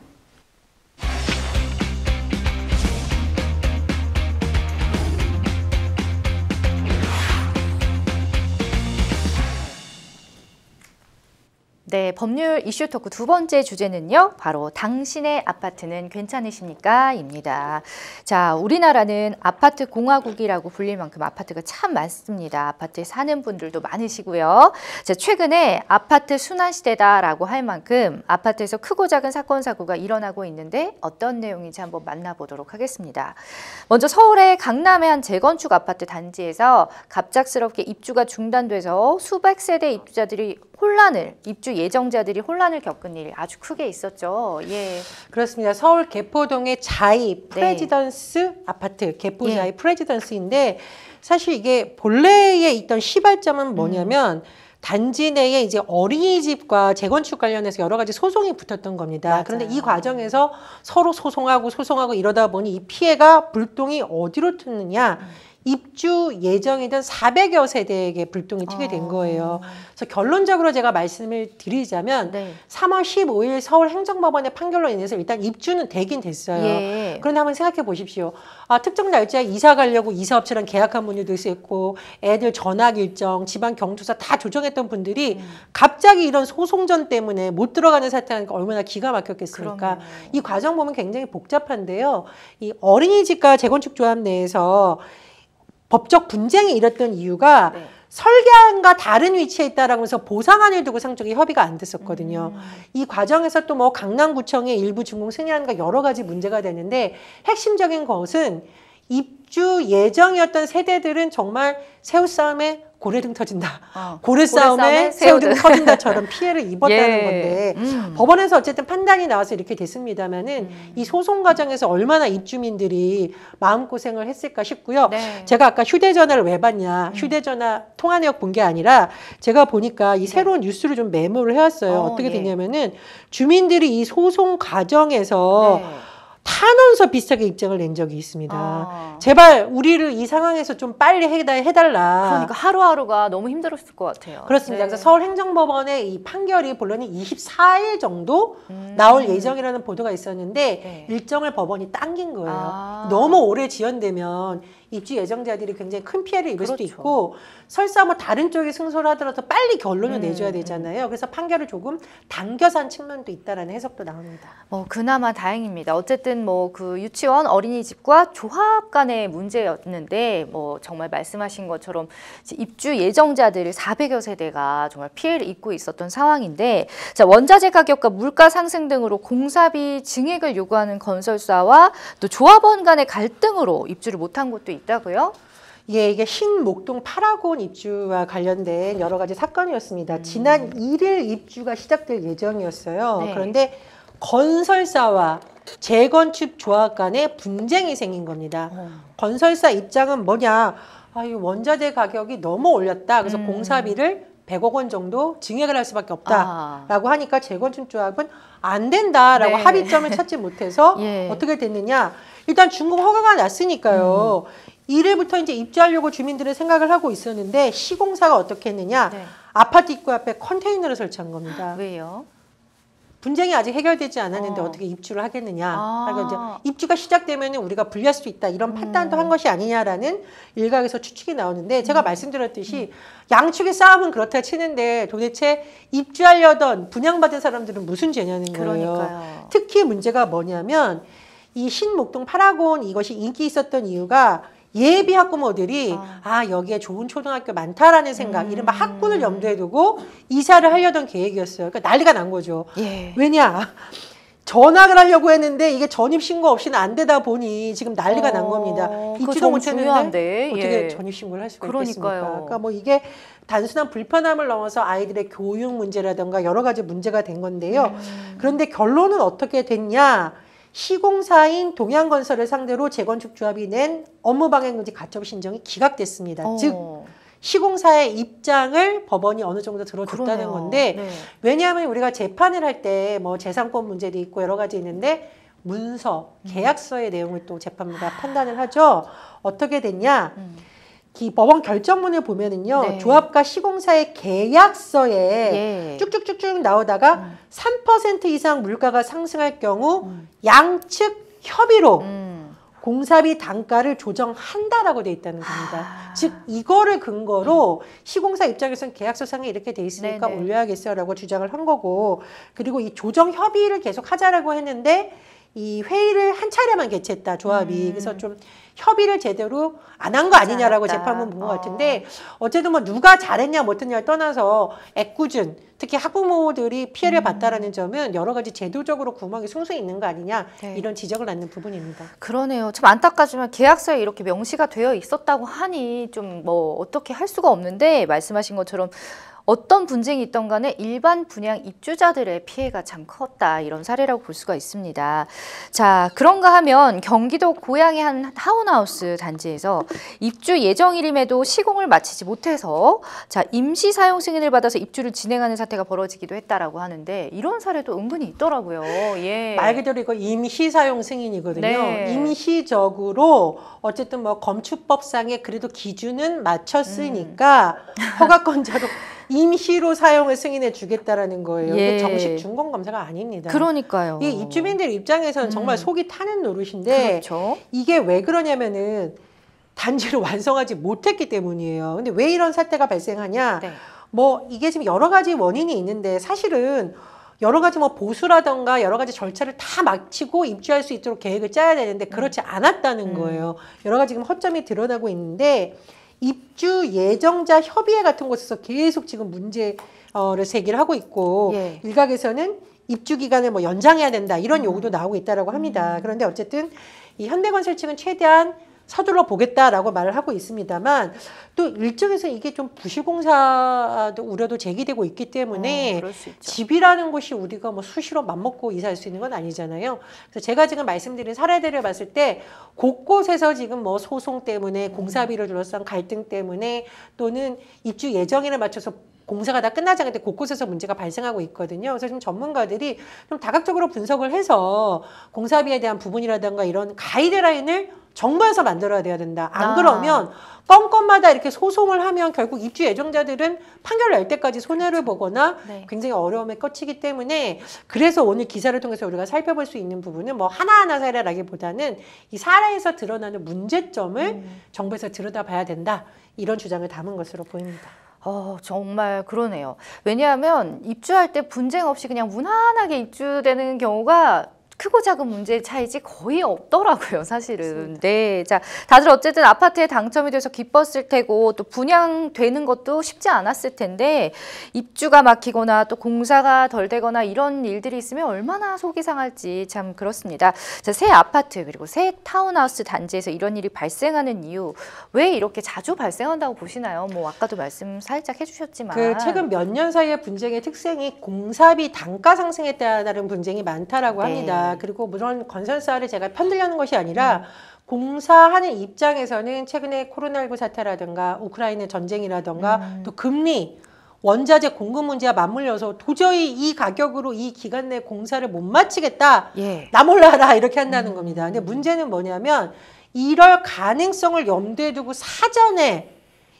네, 법률 이슈 토크 두 번째 주제는요. 바로 당신의 아파트는 괜찮으십니까? 입니다. 자, 우리나라는 아파트 공화국이라고 불릴 만큼 아파트가 참 많습니다. 아파트에 사는 분들도 많으시고요. 자, 최근에 아파트 순환시대다라고 할 만큼 아파트에서 크고 작은 사건, 사고가 일어나고 있는데 어떤 내용인지 한번 만나보도록 하겠습니다. 먼저 서울의 강남의 한 재건축 아파트 단지에서 갑작스럽게 입주가 중단돼서 수백 세대 입주자들이 입주 예정자들이 혼란을 겪은 일이 아주 크게 있었죠. 예. 그렇습니다. 서울 개포동의 자이 프레지던스 아파트, 개포자이 프레지던스인데 사실 이게 본래에 있던 시발점은 뭐냐면 단지 내에 이제 어린이집과 재건축 관련해서 여러 가지 소송이 붙었던 겁니다. 맞아요. 그런데 이 과정에서 서로 소송하고 이러다 보니 이 피해가 불똥이 어디로 튀느냐? 입주 예정이던 400여 세대에게 불똥이 튀게 된 거예요. 그래서 결론적으로 제가 말씀을 드리자면 3월 15일 서울행정법원의 판결로 인해서 일단 입주는 되긴 됐어요. 예. 그런데 한번 생각해 보십시오. 특정 날짜에 이사 가려고 이사업체랑 계약한 분들도 있었고 애들 전학 일정, 지방 경조사 다 조정했던 분들이 갑자기 이런 소송전 때문에 못 들어가는 사태가 얼마나 기가 막혔겠습니까? 그럼요. 이 과정 보면 굉장히 복잡한데요. 이 어린이집과 재건축 조합 내에서 법적 분쟁이 일었던 이유가 설계안과 다른 위치에 있다라고 해서 보상안을 두고 상쪽이 협의가 안 됐었거든요. 이 과정에서 또 뭐 강남구청의 일부 준공 승인안과 여러 가지 문제가 되는데 핵심적인 것은 입주 예정이었던 세대들은 정말 새우싸움에 고래등 터진다. 고래싸움에 새우등 터진다처럼 피해를 입었다는 건데 법원에서 어쨌든 판단이 나와서 이렇게 됐습니다마는 이 소송 과정에서 얼마나 입주민들이 마음고생을 했을까 싶고요. 제가 아까 휴대전화를 왜 봤냐. 휴대전화 통화 내역 본 게 아니라 제가 보니까 이 새로운 뉴스를 좀 메모를 해왔어요. 어떻게 됐냐면은 주민들이 이 소송 과정에서 탄원서 비슷하게 입장을 낸 적이 있습니다. 제발 우리를 이 상황에서 좀 빨리 해달라. 그러니까 하루하루가 너무 힘들었을 것 같아요. 그렇습니다. 그래서 서울행정법원의 이 판결이 본론이 24일 정도 나올 예정이라는 보도가 있었는데 일정을 법원이 당긴 거예요. 너무 오래 지연되면 입주 예정자들이 굉장히 큰 피해를 입을 수도 그렇죠. 있고 설사 뭐 다른 쪽이 승소를 하더라도 빨리 결론을 내줘야 되잖아요. 그래서 판결을 조금 당겨서 한 측면도 있다라는 해석도 나옵니다. 그나마 다행입니다. 어쨌든 뭐 그 유치원 어린이집과 조합 간의 문제였는데 정말 말씀하신 것처럼 입주 예정자들 400여 세대가 정말 피해를 입고 있었던 상황인데 자, 원자재 가격과 물가 상승 등으로 공사비 증액을 요구하는 건설사와 또 조합원 간의 갈등으로 입주를 못한 곳도 있다고요? 예, 이게 신목동 8학원 입주와 관련된 여러 가지 사건이었습니다. 지난 1일 입주가 시작될 예정이었어요. 네. 그런데 건설사와 재건축 조합 간에 분쟁이 생긴 겁니다. 건설사 입장은 뭐냐? 이 원자재 가격이 너무 올렸다. 그래서 공사비를 100억 원 정도 증액을 할 수밖에 없다라고 하니까 재건축 조합은 안 된다라고 네. 합의점을 찾지 못해서 예. 어떻게 됐느냐? 일단 준공 허가가 났으니까요. 1일부터 이제 입주하려고 주민들은 생각을 하고 있었는데 시공사가 어떻게 했느냐? 네. 아파트 입구 앞에 컨테이너를 설치한 겁니다. 왜요? 분쟁이 아직 해결되지 않았는데 어떻게 입주를 하겠느냐. 그러니까 이제 입주가 시작되면 우리가 불리할 수도 있다. 이런 판단도 한 것이 아니냐라는 일각에서 추측이 나오는데 제가 말씀드렸듯이 양측의 싸움은 그렇다 치는데 도대체 입주하려던 분양받은 사람들은 무슨 죄냐는 거예요. 그러니까요. 특히 문제가 뭐냐면 이 신목동 8학원 이것이 인기 있었던 이유가 예비 학부모들이 여기에 좋은 초등학교 많다라는 생각, 이른바 학군을 염두에 두고 이사를 하려던 계획이었어요. 그러니까 난리가 난 거죠. 예. 왜냐? 전학을 하려고 했는데 이게 전입신고 없이는 안 되다 보니 지금 난리가 난 겁니다. 그거 입주도 너무 못했는데 중요한데. 어떻게 예. 전입신고를 할 수가 그러니까요. 있겠습니까? 그러니까 뭐 이게 단순한 불편함을 넘어서 아이들의 교육 문제라든가 여러 가지 문제가 된 건데요. 그런데 결론은 어떻게 됐냐? 시공사인 동양건설을 상대로 재건축 조합이 낸 업무방해금지 가처분 신청이 기각됐습니다. 즉 시공사의 입장을 법원이 어느 정도 들어줬다는 그러네요. 건데 네. 왜냐하면 우리가 재판을 할 때 뭐 재산권 문제도 있고 여러 가지 있는데 문서, 계약서의 내용을 또 재판부가 판단을 하죠. 어떻게 됐냐? 이 법원 결정문을 보면은요, 네. 조합과 시공사의 계약서에 예. 쭉쭉쭉쭉 나오다가 3% 이상 물가가 상승할 경우 양측 협의로 공사비 단가를 조정한다라고 돼 있다는 겁니다. 즉 이거를 근거로 시공사 입장에서는 계약서상에 이렇게 돼 있으니까 네네. 올려야겠어요라고 주장을 한 거고, 그리고 이 조정 협의를 계속 하자라고 했는데 이 회의를 한 차례만 개최했다 조합이. 그래서 좀 협의를 제대로 안 한 거 아니냐라고 않았다. 재판은 본 것 같은데 어쨌든 뭐 누가 잘했냐 못했냐를 떠나서 애꿎은 특히 학부모들이 피해를 봤다라는 점은 여러 가지 제도적으로 구멍이 숭숭 있는 거 아니냐 네. 이런 지적을 받는 부분입니다. 그러네요. 참 안타깝지만 계약서에 이렇게 명시가 되어 있었다고 하니 좀 뭐 어떻게 할 수가 없는데 말씀하신 것처럼 어떤 분쟁이 있던 간에 일반 분양 입주자들의 피해가 참 컸다. 이런 사례라고 볼 수가 있습니다. 자, 그런가 하면 경기도 고양의 한 타운하우스 단지에서 입주 예정일임에도 시공을 마치지 못해서 자, 임시 사용 승인을 받아서 입주를 진행하는 사태가 벌어지기도 했다라고 하는데 이런 사례도 은근히 있더라고요. 예. 말 그대로 이거 임시 사용 승인이거든요. 네. 임시적으로 어쨌든 뭐 검출법상에 그래도 기준은 맞췄으니까 허가권자로 임시로 사용을 승인해 주겠다라는 거예요. 예. 이게 정식 준공 검사가 아닙니다. 그러니까요. 이 입주민들 입장에서는 정말 속이 타는 노릇인데 그렇죠. 이게 왜 그러냐면은 단지를 완성하지 못했기 때문이에요. 근데 왜 이런 사태가 발생하냐? 네. 뭐 이게 지금 여러 가지 원인이 있는데 사실은 여러 가지 뭐 보수라던가 여러 가지 절차를 다 마치고 입주할 수 있도록 계획을 짜야 되는데 그렇지 않았다는 거예요. 여러 가지 지금 허점이 드러나고 있는데 입주 예정자 협의회 같은 곳에서 계속 지금 문제를 제기를 하고 있고 예. 일각에서는 입주 기간을 뭐 연장해야 된다 이런 요구도 나오고 있다라고 합니다. 그런데 어쨌든 이 현대건설 측은 최대한 서둘러 보겠다라고 말을 하고 있습니다만 또 일정에서 이게 좀 부실공사 우려도 제기되고 있기 때문에 그럴 수 있죠. 집이라는 곳이 우리가 뭐 수시로 맘먹고 이사할 수 있는 건 아니잖아요. 그래서 제가 지금 말씀드린 사례들을 봤을 때 곳곳에서 지금 뭐 소송 때문에 공사비를 둘러싼 갈등 때문에 또는 입주 예정일에 맞춰서 공사가 다 끝나지 않을 때 곳곳에서 문제가 발생하고 있거든요. 그래서 지금 전문가들이 좀 다각적으로 분석을 해서 공사비에 대한 부분이라든가 이런 가이드라인을 정부에서 만들어야 돼야 된다. 안 아. 그러면 건건마다 이렇게 소송을 하면 결국 입주 예정자들은 판결 날 때까지 손해를 보거나 네. 굉장히 어려움에 꺼치기 때문에 그래서 오늘 기사를 통해서 우리가 살펴볼 수 있는 부분은 뭐 하나하나 사례라기보다는 이 사례에서 드러나는 문제점을 정부에서 들여다봐야 된다. 이런 주장을 담은 것으로 보입니다. 정말 그러네요. 왜냐하면 입주할 때 분쟁 없이 그냥 무난하게 입주되는 경우가 크고 작은 문제의 차이지 거의 없더라고요, 사실은. 맞습니다. 네, 자, 다들 어쨌든 아파트에 당첨이 돼서 기뻤을 테고 또 분양되는 것도 쉽지 않았을 텐데 입주가 막히거나 또 공사가 덜 되거나 이런 일들이 있으면 얼마나 속이 상할지 참 그렇습니다. 자, 새 아파트 그리고 새 타운하우스 단지에서 이런 일이 발생하는 이유 왜 이렇게 자주 발생한다고 보시나요? 뭐 아까도 말씀 살짝 해주셨지만 그 최근 몇 년 사이의 분쟁의 특성이 공사비 단가 상승에 따른 분쟁이 많다라고 네. 합니다. 그리고 물론 건설사를 제가 편들려는 것이 아니라 공사하는 입장에서는 최근에 코로나19 사태라든가 우크라이나 전쟁이라든가 또 금리, 원자재 공급 문제와 맞물려서 도저히 이 가격으로 이 기간 내 공사를 못 마치겠다. 예. 나 몰라라 이렇게 한다는 겁니다. 근데 문제는 뭐냐면 이럴 가능성을 염두에 두고 사전에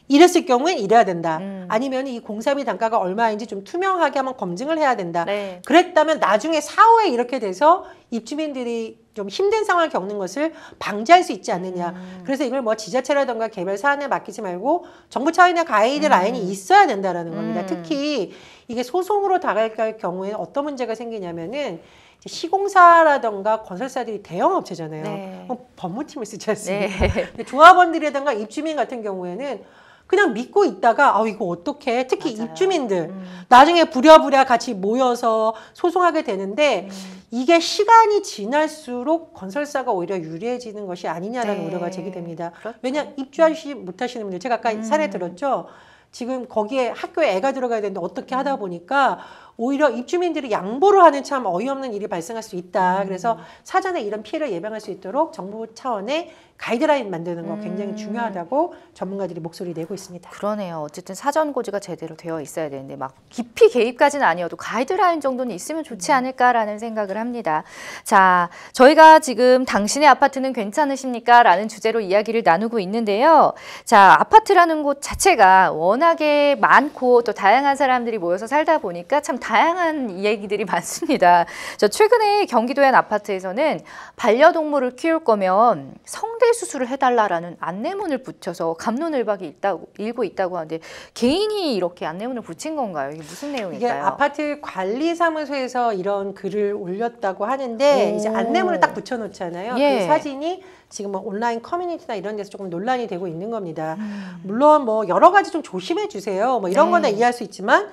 이랬을 경우엔 이래야 된다. 아니면 이 공사비 단가가 얼마인지 좀 투명하게 한번 검증을 해야 된다. 네. 그랬다면 나중에 사후에 이렇게 돼서 입주민들이 좀 힘든 상황을 겪는 것을 방지할 수 있지 않느냐. 그래서 이걸 뭐 지자체라든가 개별 사안에 맡기지 말고 정부 차원의 가이드라인이 있어야 된다라는 겁니다. 특히 이게 소송으로 다가갈 경우에 어떤 문제가 생기냐면은 시공사라든가 건설사들이 대형 업체잖아요. 네. 법무팀을 쓰지 않습니까? 네. 근데 조합원들이라든가 입주민 같은 경우에는 그냥 믿고 있다가 이거 어떡해. 특히 맞아요. 입주민들 나중에 부랴부랴 같이 모여서 소송하게 되는데 이게 시간이 지날수록 건설사가 오히려 유리해지는 것이 아니냐라는 네. 우려가 제기됩니다. 그렇죠. 왜냐 입주하시 못하시는 분들 제가 아까 사례 들었죠. 지금 거기에 학교에 애가 들어가야 되는데 어떻게 하다 보니까 오히려 입주민들이 양보를 하는 참 어이없는 일이 발생할 수 있다. 그래서 사전에 이런 피해를 예방할 수 있도록 정부 차원의 가이드라인 만드는 거 굉장히 중요하다고 전문가들이 목소리 내고 있습니다. 그러네요. 어쨌든 사전 고지가 제대로 되어 있어야 되는데 막 깊이 개입까지는 아니어도 가이드라인 정도는 있으면 좋지 않을까라는 생각을 합니다. 자, 저희가 지금 당신의 아파트는 괜찮으십니까? 라는 주제로 이야기를 나누고 있는데요. 자, 아파트라는 곳 자체가 워낙에 많고 또 다양한 사람들이 모여서 살다 보니까 참 다양한 이야기들이 많습니다. 저 최근에 경기도의 한 아파트에서는 반려동물을 키울 거면 성대 수술을 해달라라는 안내문을 붙여서 갑론을박이 일고 있다고 하는데 개인이 이렇게 안내문을 붙인 건가요? 이게 무슨 내용일까요? 이게 아파트 관리사무소에서 이런 글을 올렸다고 하는데 이제 안내문을 딱 붙여놓잖아요. 예. 그 사진이 지금 뭐 온라인 커뮤니티나 이런 데서 조금 논란이 되고 있는 겁니다. 물론 뭐 여러 가지 좀 조심해 주세요. 뭐 이런 거는 이해할 수 있지만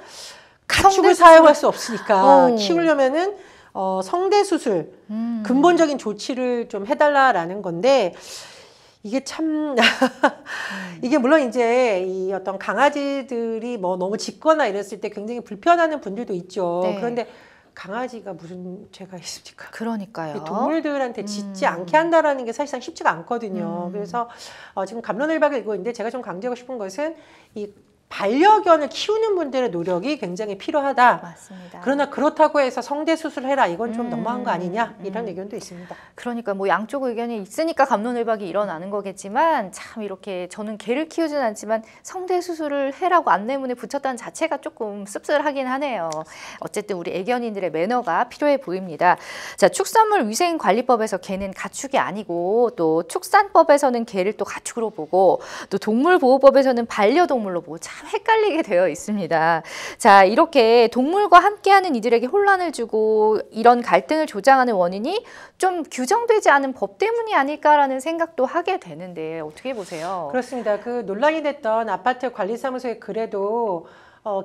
가축을 사용할 수 없으니까 키우려면은 성대 수술 근본적인 조치를 좀 해달라라는 건데 이게 참 이게 물론 이제 이 어떤 강아지들이 뭐 너무 짖거나 이랬을 때 굉장히 불편하는 분들도 있죠. 네. 그런데 강아지가 무슨 죄가 있습니까? 그러니까요. 동물들한테 짖지 않게 한다라는 게 사실상 쉽지가 않거든요. 그래서 지금 갑론을박을 읽고 있는데 제가 좀 강조하고 싶은 것은 이 반려견을 키우는 분들의 노력이 굉장히 필요하다. 맞습니다. 그러나 그렇다고 해서 성대 수술해라 이건 좀 너무한 거 아니냐 이런 의견도 있습니다. 그러니까 뭐 양쪽 의견이 있으니까 갑론을박이 일어나는 거겠지만 참 이렇게 저는 개를 키우진 않지만 성대 수술을 해라고 안내문에 붙였다는 자체가 조금 씁쓸하긴 하네요. 어쨌든 우리 애견인들의 매너가 필요해 보입니다. 자, 축산물위생관리법에서 개는 가축이 아니고 또 축산법에서는 개를 또 가축으로 보고 또 동물보호법에서는 반려동물로 보고 참 헷갈리게 되어 있습니다. 자, 이렇게 동물과 함께하는 이들에게 혼란을 주고 이런 갈등을 조장하는 원인이 좀 규정되지 않은 법 때문이 아닐까라는 생각도 하게 되는데 어떻게 보세요? 그렇습니다. 그 논란이 됐던 아파트 관리사무소의 글에도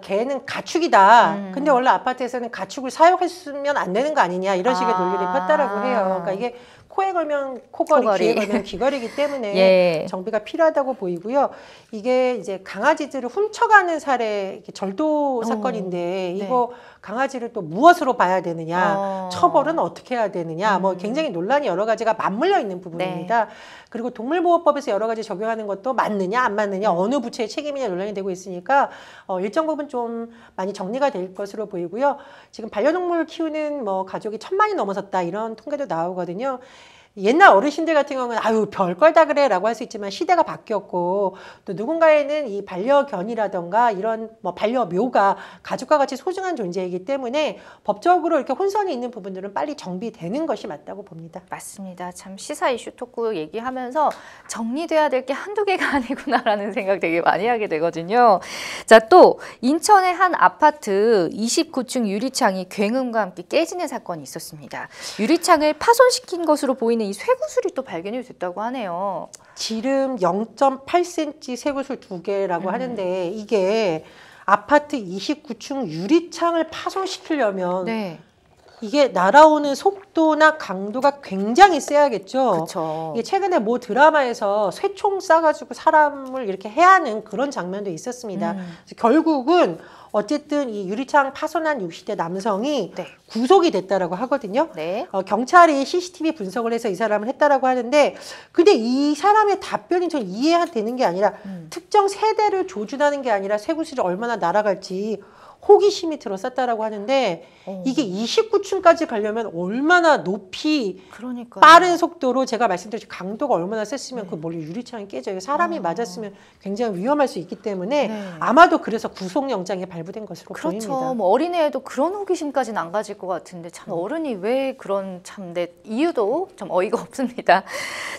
개는 가축이다. 근데 원래 아파트에서는 가축을 사용했으면 안 되는 거 아니냐 이런 식의 논리를 폈다라고 해요. 그러니까 이게 코에 걸면 코걸이, 귀에 걸면 귀걸이기 때문에 예. 정비가 필요하다고 보이고요. 이게 이제 강아지들을 훔쳐가는 사례 절도 사건인데 이거 강아지를 또 무엇으로 봐야 되느냐, 처벌은 어떻게 해야 되느냐, 뭐 굉장히 논란이 여러 가지가 맞물려 있는 부분입니다. 네. 그리고 동물보호법에서 여러 가지 적용하는 것도 맞느냐, 안 맞느냐, 어느 부처의 책임이냐 논란이 되고 있으니까 일정 부분 좀 많이 정리가 될 것으로 보이고요. 지금 반려동물 키우는 뭐 가족이 1000만이 넘어섰다 이런 통계도 나오거든요. 옛날 어르신들 같은 경우는 아유 별걸 다 그래라고 할 수 있지만 시대가 바뀌었고 또 누군가에는 이 반려견이라던가 이런 뭐 반려묘가 가족과 같이 소중한 존재이기 때문에 법적으로 이렇게 혼선이 있는 부분들은 빨리 정비되는 것이 맞다고 봅니다. 맞습니다. 참 시사 이슈 토크 얘기하면서 정리돼야 될 게 한두 개가 아니구나라는 생각 되게 많이 하게 되거든요. 자, 또 인천의 한 아파트 29층 유리창이 굉음과 함께 깨지는 사건이 있었습니다. 유리창을 파손시킨 것으로 보이는 이 쇠구슬이 또 발견이 됐다고 하네요. 지름 0.8cm 쇠구슬 2개라고 하는데 이게 아파트 29층 유리창을 파손시키려면 네. 이게 날아오는 속도나 강도가 굉장히 세야겠죠. 그렇죠. 이게 최근에 모 드라마에서 쇠총 쏴가지고 사람을 이렇게 해하는 그런 장면도 있었습니다. 그래서 결국은 어쨌든 이 유리창 파손한 60대 남성이 네. 구속이 됐다라고 하거든요. 네. 경찰이 CCTV 분석을 해서 이 사람을 했다라고 하는데 근데 이 사람의 답변이 전 이해되는 게 아니라 특정 세대를 조준하는 게 아니라 쇠구슬이 얼마나 날아갈지 호기심이 들었었다라고 하는데 이게 29층까지 가려면 얼마나 높이 그러니까요. 빠른 속도로 제가 말씀드렸죠. 강도가 얼마나 셌으면 그 멀리 유리창이 깨져요. 사람이 맞았으면 굉장히 위험할 수 있기 때문에 네. 아마도 그래서 구속영장이 발부된 것으로 그렇죠. 보입니다. 뭐 어린애도 그런 호기심까지는 안 가질 것 같은데 참 어른이 왜 그런 참 내 이유도 좀 어이가 없습니다.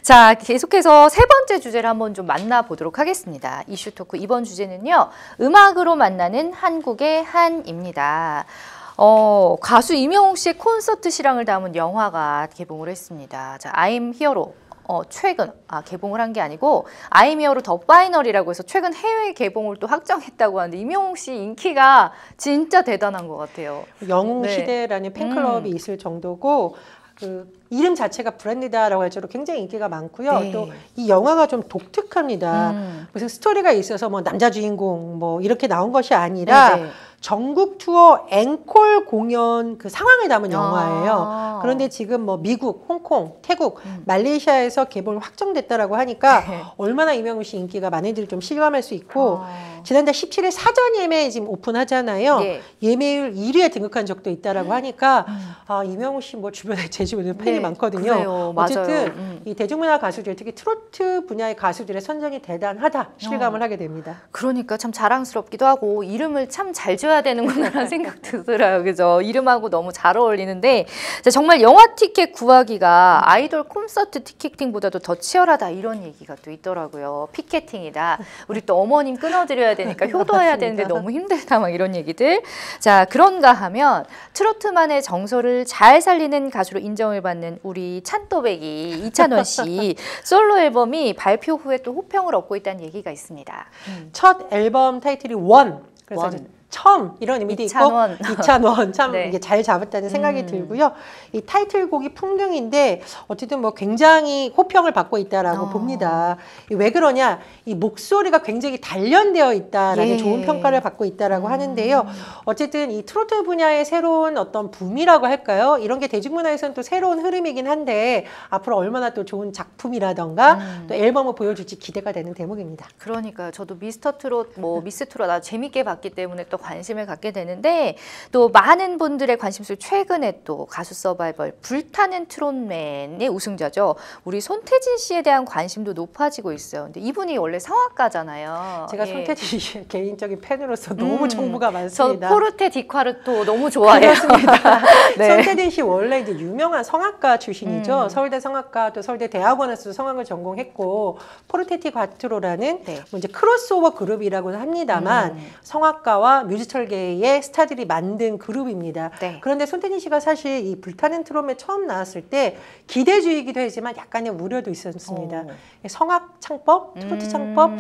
자, 계속해서 세 번째 주제를 한번 좀 만나보도록 하겠습니다. 이슈 토크 이번 주제는요. 음악으로 만나는 한국의 한입니다. 가수 임영웅 씨의 콘서트 실황을 담은 영화가 개봉을 했습니다. 자, I'm Hero. 최근 개봉을 한 게 아니고 I'm Hero 더 파이널이라고 해서 최근 해외 개봉을 또 확정했다고 하는데 임영웅 씨 인기가 진짜 대단한 것 같아요. 영웅 네. 시대라는 팬클럽이 있을 정도고 그 이름 자체가 브랜드다라고 할 정도로 굉장히 인기가 많고요. 네. 또 이 영화가 좀 독특합니다. 무슨 스토리가 있어서 뭐 남자 주인공 뭐 이렇게 나온 것이 아니라 네네. 전국 투어 앵콜 공연 그 상황을 담은 영화예요. 그런데 지금 뭐 미국, 홍콩, 태국, 말레이시아에서 개봉이 확정됐다라고 하니까 네. 얼마나 임영웅 씨 인기가 많이들 좀 실감할 수 있고 지난달 17일 사전 예매 지금 오픈하잖아요. 네. 예매율 1위에 등극한 적도 있다라고 하니까 임영웅 씨 뭐 주변에 제 주변에 팬이 네, 많거든요. 그래요. 어쨌든 맞아요. 이 대중문화 가수들 특히 트로트 분야의 가수들의 선전이 대단하다 실감을 하게 됩니다. 그러니까 참 자랑스럽기도 하고 이름을 참 잘 지어야 되는구나라는 생각도 들어요. 그죠? 이름하고 너무 잘 어울리는데 자, 정말 영화 티켓 구하기가 아이돌 콘서트 티켓팅보다도 더 치열하다 이런 얘기가 또 있더라고요. 피켓팅이다. 우리 또 어머님 끊어드려야 되니까 효도해야 되는데 너무 힘들다 막 이런 얘기들. 자, 그런가 하면 트로트만의 정서를 잘 살리는 가수로 인정을 받는 우리 찬또배기 이찬원 씨 솔로 앨범이 발표 후에 또 호평을 얻고 있다는 얘기가 있습니다. 첫 앨범 타이틀이 원. 그래서 원. 처음 이런 의미도 이찬원. 있고 이찬원 참 네. 이게 잘 잡았다는 생각이 들고요. 이 타이틀곡이 풍등인데 어쨌든 뭐 굉장히 호평을 받고 있다라고 봅니다. 왜 그러냐? 이 목소리가 굉장히 단련되어 있다라는 예. 좋은 평가를 받고 있다라고 하는데요. 어쨌든 이 트로트 분야의 새로운 어떤 붐이라고 할까요? 이런 게 대중문화에서는 또 새로운 흐름이긴 한데 앞으로 얼마나 또 좋은 작품이라던가 또 앨범을 보여줄지 기대가 되는 대목입니다. 그러니까요. 저도 미스터 트롯, 뭐 미스 트롯 아주 재밌게 봤기 때문에 또 관심을 갖게 되는데 또 많은 분들의 관심 속 최근에 또 가수 서바이벌 불타는 트롯맨의 우승자죠. 우리 손태진 씨에 대한 관심도 높아지고 있어요. 근데 이분이 원래 성악가잖아요. 제가 예. 손태진 씨의 개인적인 팬으로서 너무 정보가 저 많습니다. 포르테 디카르토 너무 좋아해요. 네. 손태진 씨 원래 이제 유명한 성악가 출신이죠. 서울대 성악가 또 서울대 대학원에서 성악을 전공했고 포르테티 과트로라는 네. 뭐 이제 크로스오버 그룹이라고 합니다만 성악가와 뮤지컬계의 스타들이 만든 그룹입니다. 네. 그런데 손태진 씨가 사실 이 불타는 트롯에 처음 나왔을 때 기대주의이기도 했지만 약간의 우려도 있었습니다. 성악 창법, 트로트 창법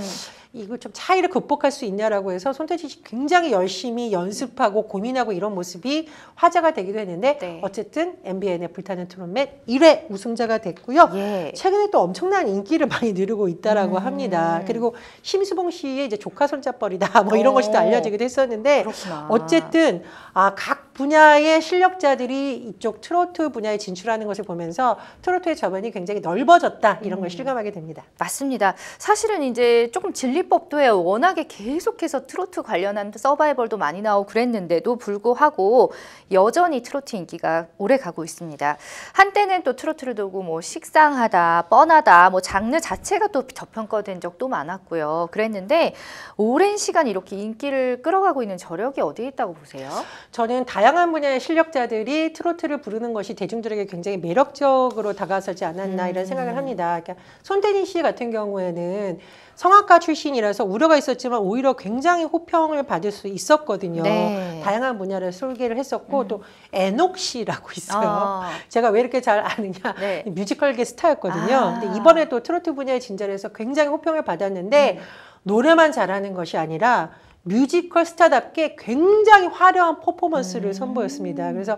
이걸 좀 차이를 극복할 수 있냐라고 해서 손태진 씨 굉장히 열심히 연습하고 고민하고 이런 모습이 화제가 되기도 했는데 네. 어쨌든 MBN의 불타는 트롯맨 1회 우승자가 됐고요. 예. 최근에 또 엄청난 인기를 많이 누리고 있다라고 합니다. 그리고 심수봉 씨의 이제 조카 손자뻘이다 뭐 이런 것이 또 알려지기도 했었는데 그렇구나. 어쨌든 각 분야의 실력자들이 이쪽 트로트 분야에 진출하는 것을 보면서 트로트의 저변이 굉장히 넓어졌다 이런 걸 실감하게 됩니다. 맞습니다. 사실은 이제 조금 진리법도 해요. 워낙에 계속해서 트로트 관련한 서바이벌도 많이 나오고 그랬는데도 불구하고 여전히 트로트 인기가 오래 가고 있습니다. 한때는 또 트로트를 두고 뭐 식상하다, 뻔하다, 뭐 장르 자체가 또 저평가된 적도 많았고요. 그랬는데 오랜 시간 이렇게 인기를 끌어가고 있는 저력이 어디에 있다고 보세요? 저는 다양한 분야의 실력자들이 트로트를 부르는 것이 대중들에게 굉장히 매력적으로 다가서지 않았나 이런 생각을 합니다. 그러니까 손태진 씨 같은 경우에는 성악가 출신이라서 우려가 있었지만 오히려 굉장히 호평을 받을 수 있었거든요. 네. 다양한 분야를 설계를 했었고 또 에녹 씨라고 있어요. 제가 왜 이렇게 잘 아느냐. 네. 뮤지컬계 스타였거든요. 근데 이번에 또 트로트 분야에 진출해서 굉장히 호평을 받았는데 노래만 잘하는 것이 아니라 뮤지컬 스타답게 굉장히 화려한 퍼포먼스를 선보였습니다. 그래서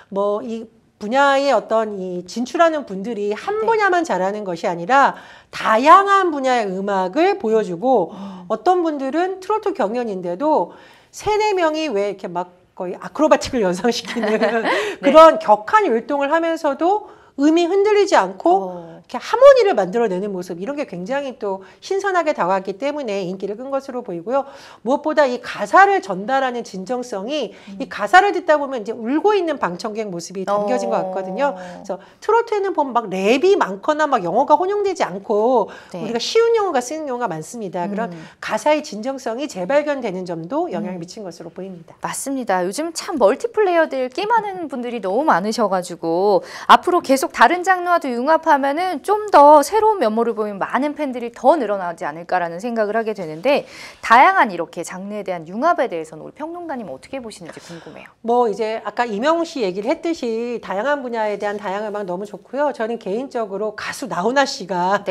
뭐 이 분야의 어떤 이 진출하는 분들이 한 분야만 잘하는 것이 아니라 다양한 분야의 음악을 보여주고 어떤 분들은 트로트 경연인데도 3-4명이 왜 이렇게 막 거의 아크로바틱을 연상시키는 그런 격한 율동을 하면서도 음이 흔들리지 않고 이렇게 하모니를 만들어내는 모습 이런 게 굉장히 또 신선하게 다가왔기 때문에 인기를 끈 것으로 보이고요. 무엇보다 이 가사를 전달하는 진정성이 이 가사를 듣다 보면 이제 울고 있는 방청객 모습이 담겨진 것 같거든요. 그래서 트로트에는 보면 막 랩이 많거나 막 영어가 혼용되지 않고 우리가 쉬운 영어가 쓰는 경우가 많습니다. 그런 가사의 진정성이 재발견되는 점도 영향을 미친 것으로 보입니다. 맞습니다. 요즘 참 멀티플레이어들 게임하는 분들이 너무 많으셔가지고 앞으로 계속 다른 장르와도 융합하면은 좀 더 새로운 면모를 보이면 많은 팬들이 더 늘어나지 않을까라는 생각을 하게 되는데 다양한 이렇게 장르에 대한 융합에 대해서는 우리 평론가님 어떻게 보시는지 궁금해요. 뭐 이제 아까 이명웅 씨 얘기를 했듯이 다양한 분야에 대한 다양한 음악 너무 좋고요. 저는 개인적으로 가수 나훈아 씨가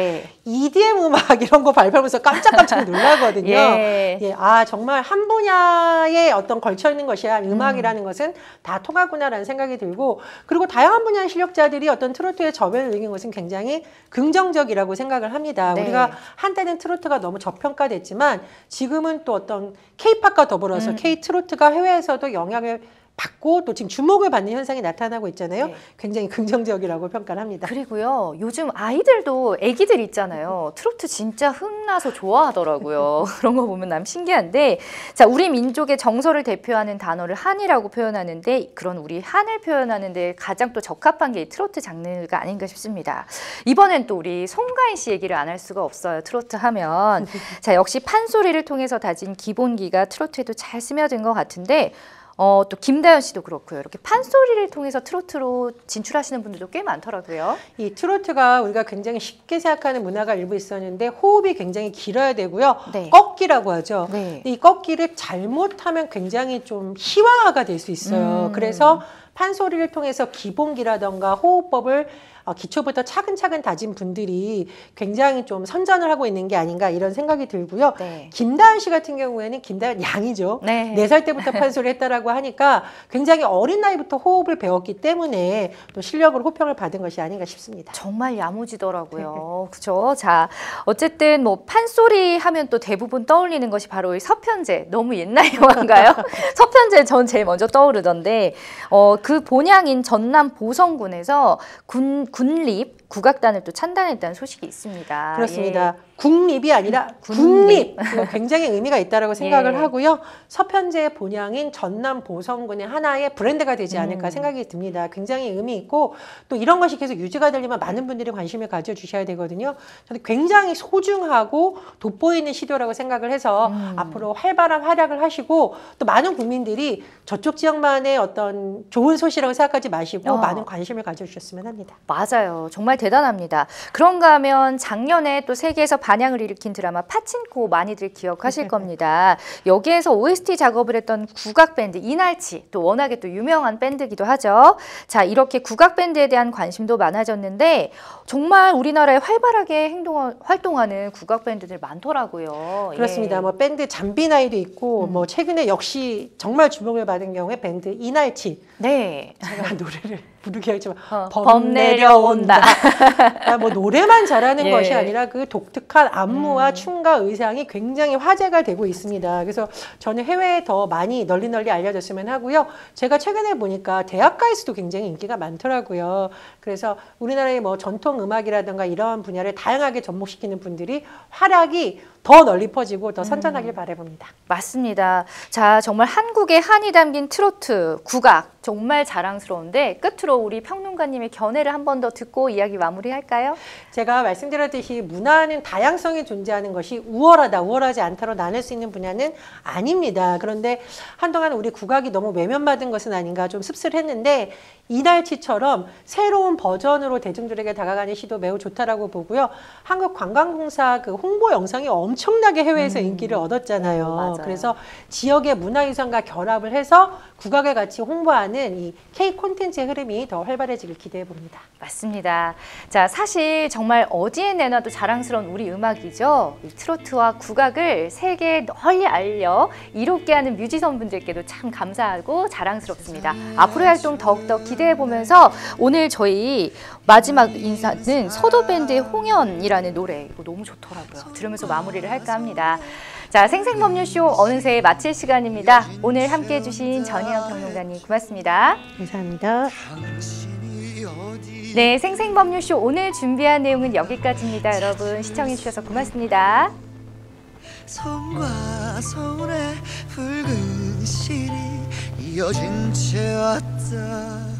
EDM 음악 이런 거 발표하면서 깜짝깜짝 놀라거든요. 아 정말 한 분야에 어떤 걸쳐 있는 것이야 음악이라는 것은 다 통하구나라는 생각이 들고 그리고 다양한 분야의 실력자들이 어떤 트로트의 저변을 이긴 것은 굉장히 긍정적이라고 생각을 합니다. 우리가 한때는 트로트가 너무 저평가됐지만 지금은 또 어떤 K-팝과 더불어서 K-트로트가 해외에서도 영향을 받고 또 지금 주목을 받는 현상이 나타나고 있잖아요. 굉장히 긍정적이라고 평가를 합니다. 그리고요. 요즘 아이들도 애기들 있잖아요. 트로트 진짜 흥나서 좋아하더라고요. 그런 거 보면 남 신기한데 자, 우리 민족의 정서를 대표하는 단어를 한이라고 표현하는데 그런 우리 한을 표현하는데 가장 또 적합한 게 이 트로트 장르가 아닌가 싶습니다. 이번엔 또 우리 송가인 씨 얘기를 안 할 수가 없어요. 트로트 하면. 자, 역시 판소리를 통해서 다진 기본기가 트로트에도 잘 스며든 것 같은데 또 김다연 씨도 그렇고요. 이렇게 판소리를 통해서 트로트로 진출하시는 분들도 꽤 많더라고요. 이 트로트가 우리가 굉장히 쉽게 생각하는 문화가 일부 있었는데 호흡이 굉장히 길어야 되고요. 꺾기라고 하죠. 이 꺾기를 잘못하면 굉장히 좀 희화화가 될 수 있어요. 그래서 판소리를 통해서 기본기라던가 호흡법을 기초부터 차근차근 다진 분들이 굉장히 좀 선전을 하고 있는 게 아닌가 이런 생각이 들고요. 김다연 씨 같은 경우에는 김다연 양이죠. 4살 때부터 판소리 했다라고 하니까 굉장히 어린 나이부터 호흡을 배웠기 때문에 또 실력으로 호평을 받은 것이 아닌가 싶습니다. 정말 야무지더라고요. 그죠? 자, 어쨌든 뭐 판소리 하면 또 대부분 떠올리는 것이 바로 이 서편제. 너무 옛날 영화인가요? 서편제 전 제일 먼저 떠오르던데 그 본향인 전남 보성군에서 군립 국악단을 또 찬단했다는 소식이 있습니다. 그렇습니다. 국립이 아니라 군립. 굉장히 의미가 있다고 생각을 하고요. 서편제의 본향인 전남 보성군의 하나의 브랜드가 되지 않을까 생각이 듭니다. 굉장히 의미 있고 또 이런 것이 계속 유지가 되려면 많은 분들이 관심을 가져주셔야 되거든요. 저는 굉장히 소중하고 돋보이는 시도라고 생각을 해서 앞으로 활발한 활약을 하시고 또 많은 국민들이 저쪽 지역만의 어떤 좋은 소식이라고 생각하지 마시고 많은 관심을 가져주셨으면 합니다. 맞아요. 정말 대단합니다. 그런가 하면 작년에 또 세계에서 반향을 일으킨 드라마 파친코 많이들 기억하실 겁니다. 여기에서 OST 작업을 했던 국악밴드 이날치, 또 워낙에 또 유명한 밴드기도 하죠. 자, 이렇게 국악밴드에 대한 관심도 많아졌는데 정말 우리나라에 활발하게 활동하는 국악밴드들 많더라고요. 그렇습니다. 뭐 밴드 잠비나이도 있고 뭐 최근에 역시 정말 주목을 받은 경우에 밴드 이날치. 제가 노래를 부르기 하지만 범 내려온다. 그러니까 뭐 노래만 잘하는 예. 것이 아니라 그 독특한 안무와 춤과 의상이 굉장히 화제가 되고 있습니다. 그래서 저는 해외에 더 많이 널리 알려졌으면 하고요. 제가 최근에 보니까 대학가에서도 굉장히 인기가 많더라고요. 그래서 우리나라의 뭐 전통 음악이라든가 이런 분야를 다양하게 접목시키는 분들이 활약이 더 널리 퍼지고 더 선전하길 바라봅니다. 맞습니다. 자, 정말 한국의 한이 담긴 트로트, 국악 정말 자랑스러운데 끝으로 우리 평론가님의 견해를 한 번 더 듣고 이야기 마무리할까요? 제가 말씀드렸듯이 문화는 다양성이 존재하는 것이 우월하다, 우월하지 않다로 나눌 수 있는 분야는 아닙니다. 그런데 한동안 우리 국악이 너무 외면받은 것은 아닌가 좀 씁쓸했는데 이날치처럼 새로운 버전으로 대중들에게 다가가는 시도 매우 좋다라고 보고요. 한국관광공사 그 홍보 영상이 엄청나게 해외에서 인기를 얻었잖아요. 맞아요. 그래서 지역의 문화유산과 결합을 해서 국악을 같이 홍보하는 이 K 콘텐츠의 흐름이 더 활발해지길 기대해 봅니다. 맞습니다. 자, 사실 정말 어디에 내놔도 자랑스러운 우리 음악이죠. 이 트로트와 국악을 세계에 널리 알려 이롭게 하는 뮤지션 분들께도 참 감사하고 자랑스럽습니다. 앞으로의 활동 더욱더 기대해 보면서 오늘 저희 마지막 인사는 서도밴드의 홍연이라는 노래 이거 너무 좋더라고요. 들으면서 마무리를 할까 합니다. 자, 생생법률쇼 어느새 마칠 시간입니다. 오늘 함께해 주신 전희연 평론가님 고맙습니다. 감사합니다. 네, 생생법률쇼 오늘 준비한 내용은 여기까지입니다. 여러분 시청해 주셔서 고맙습니다. 손과 손에 붉은 실이 이어진 채 왔다.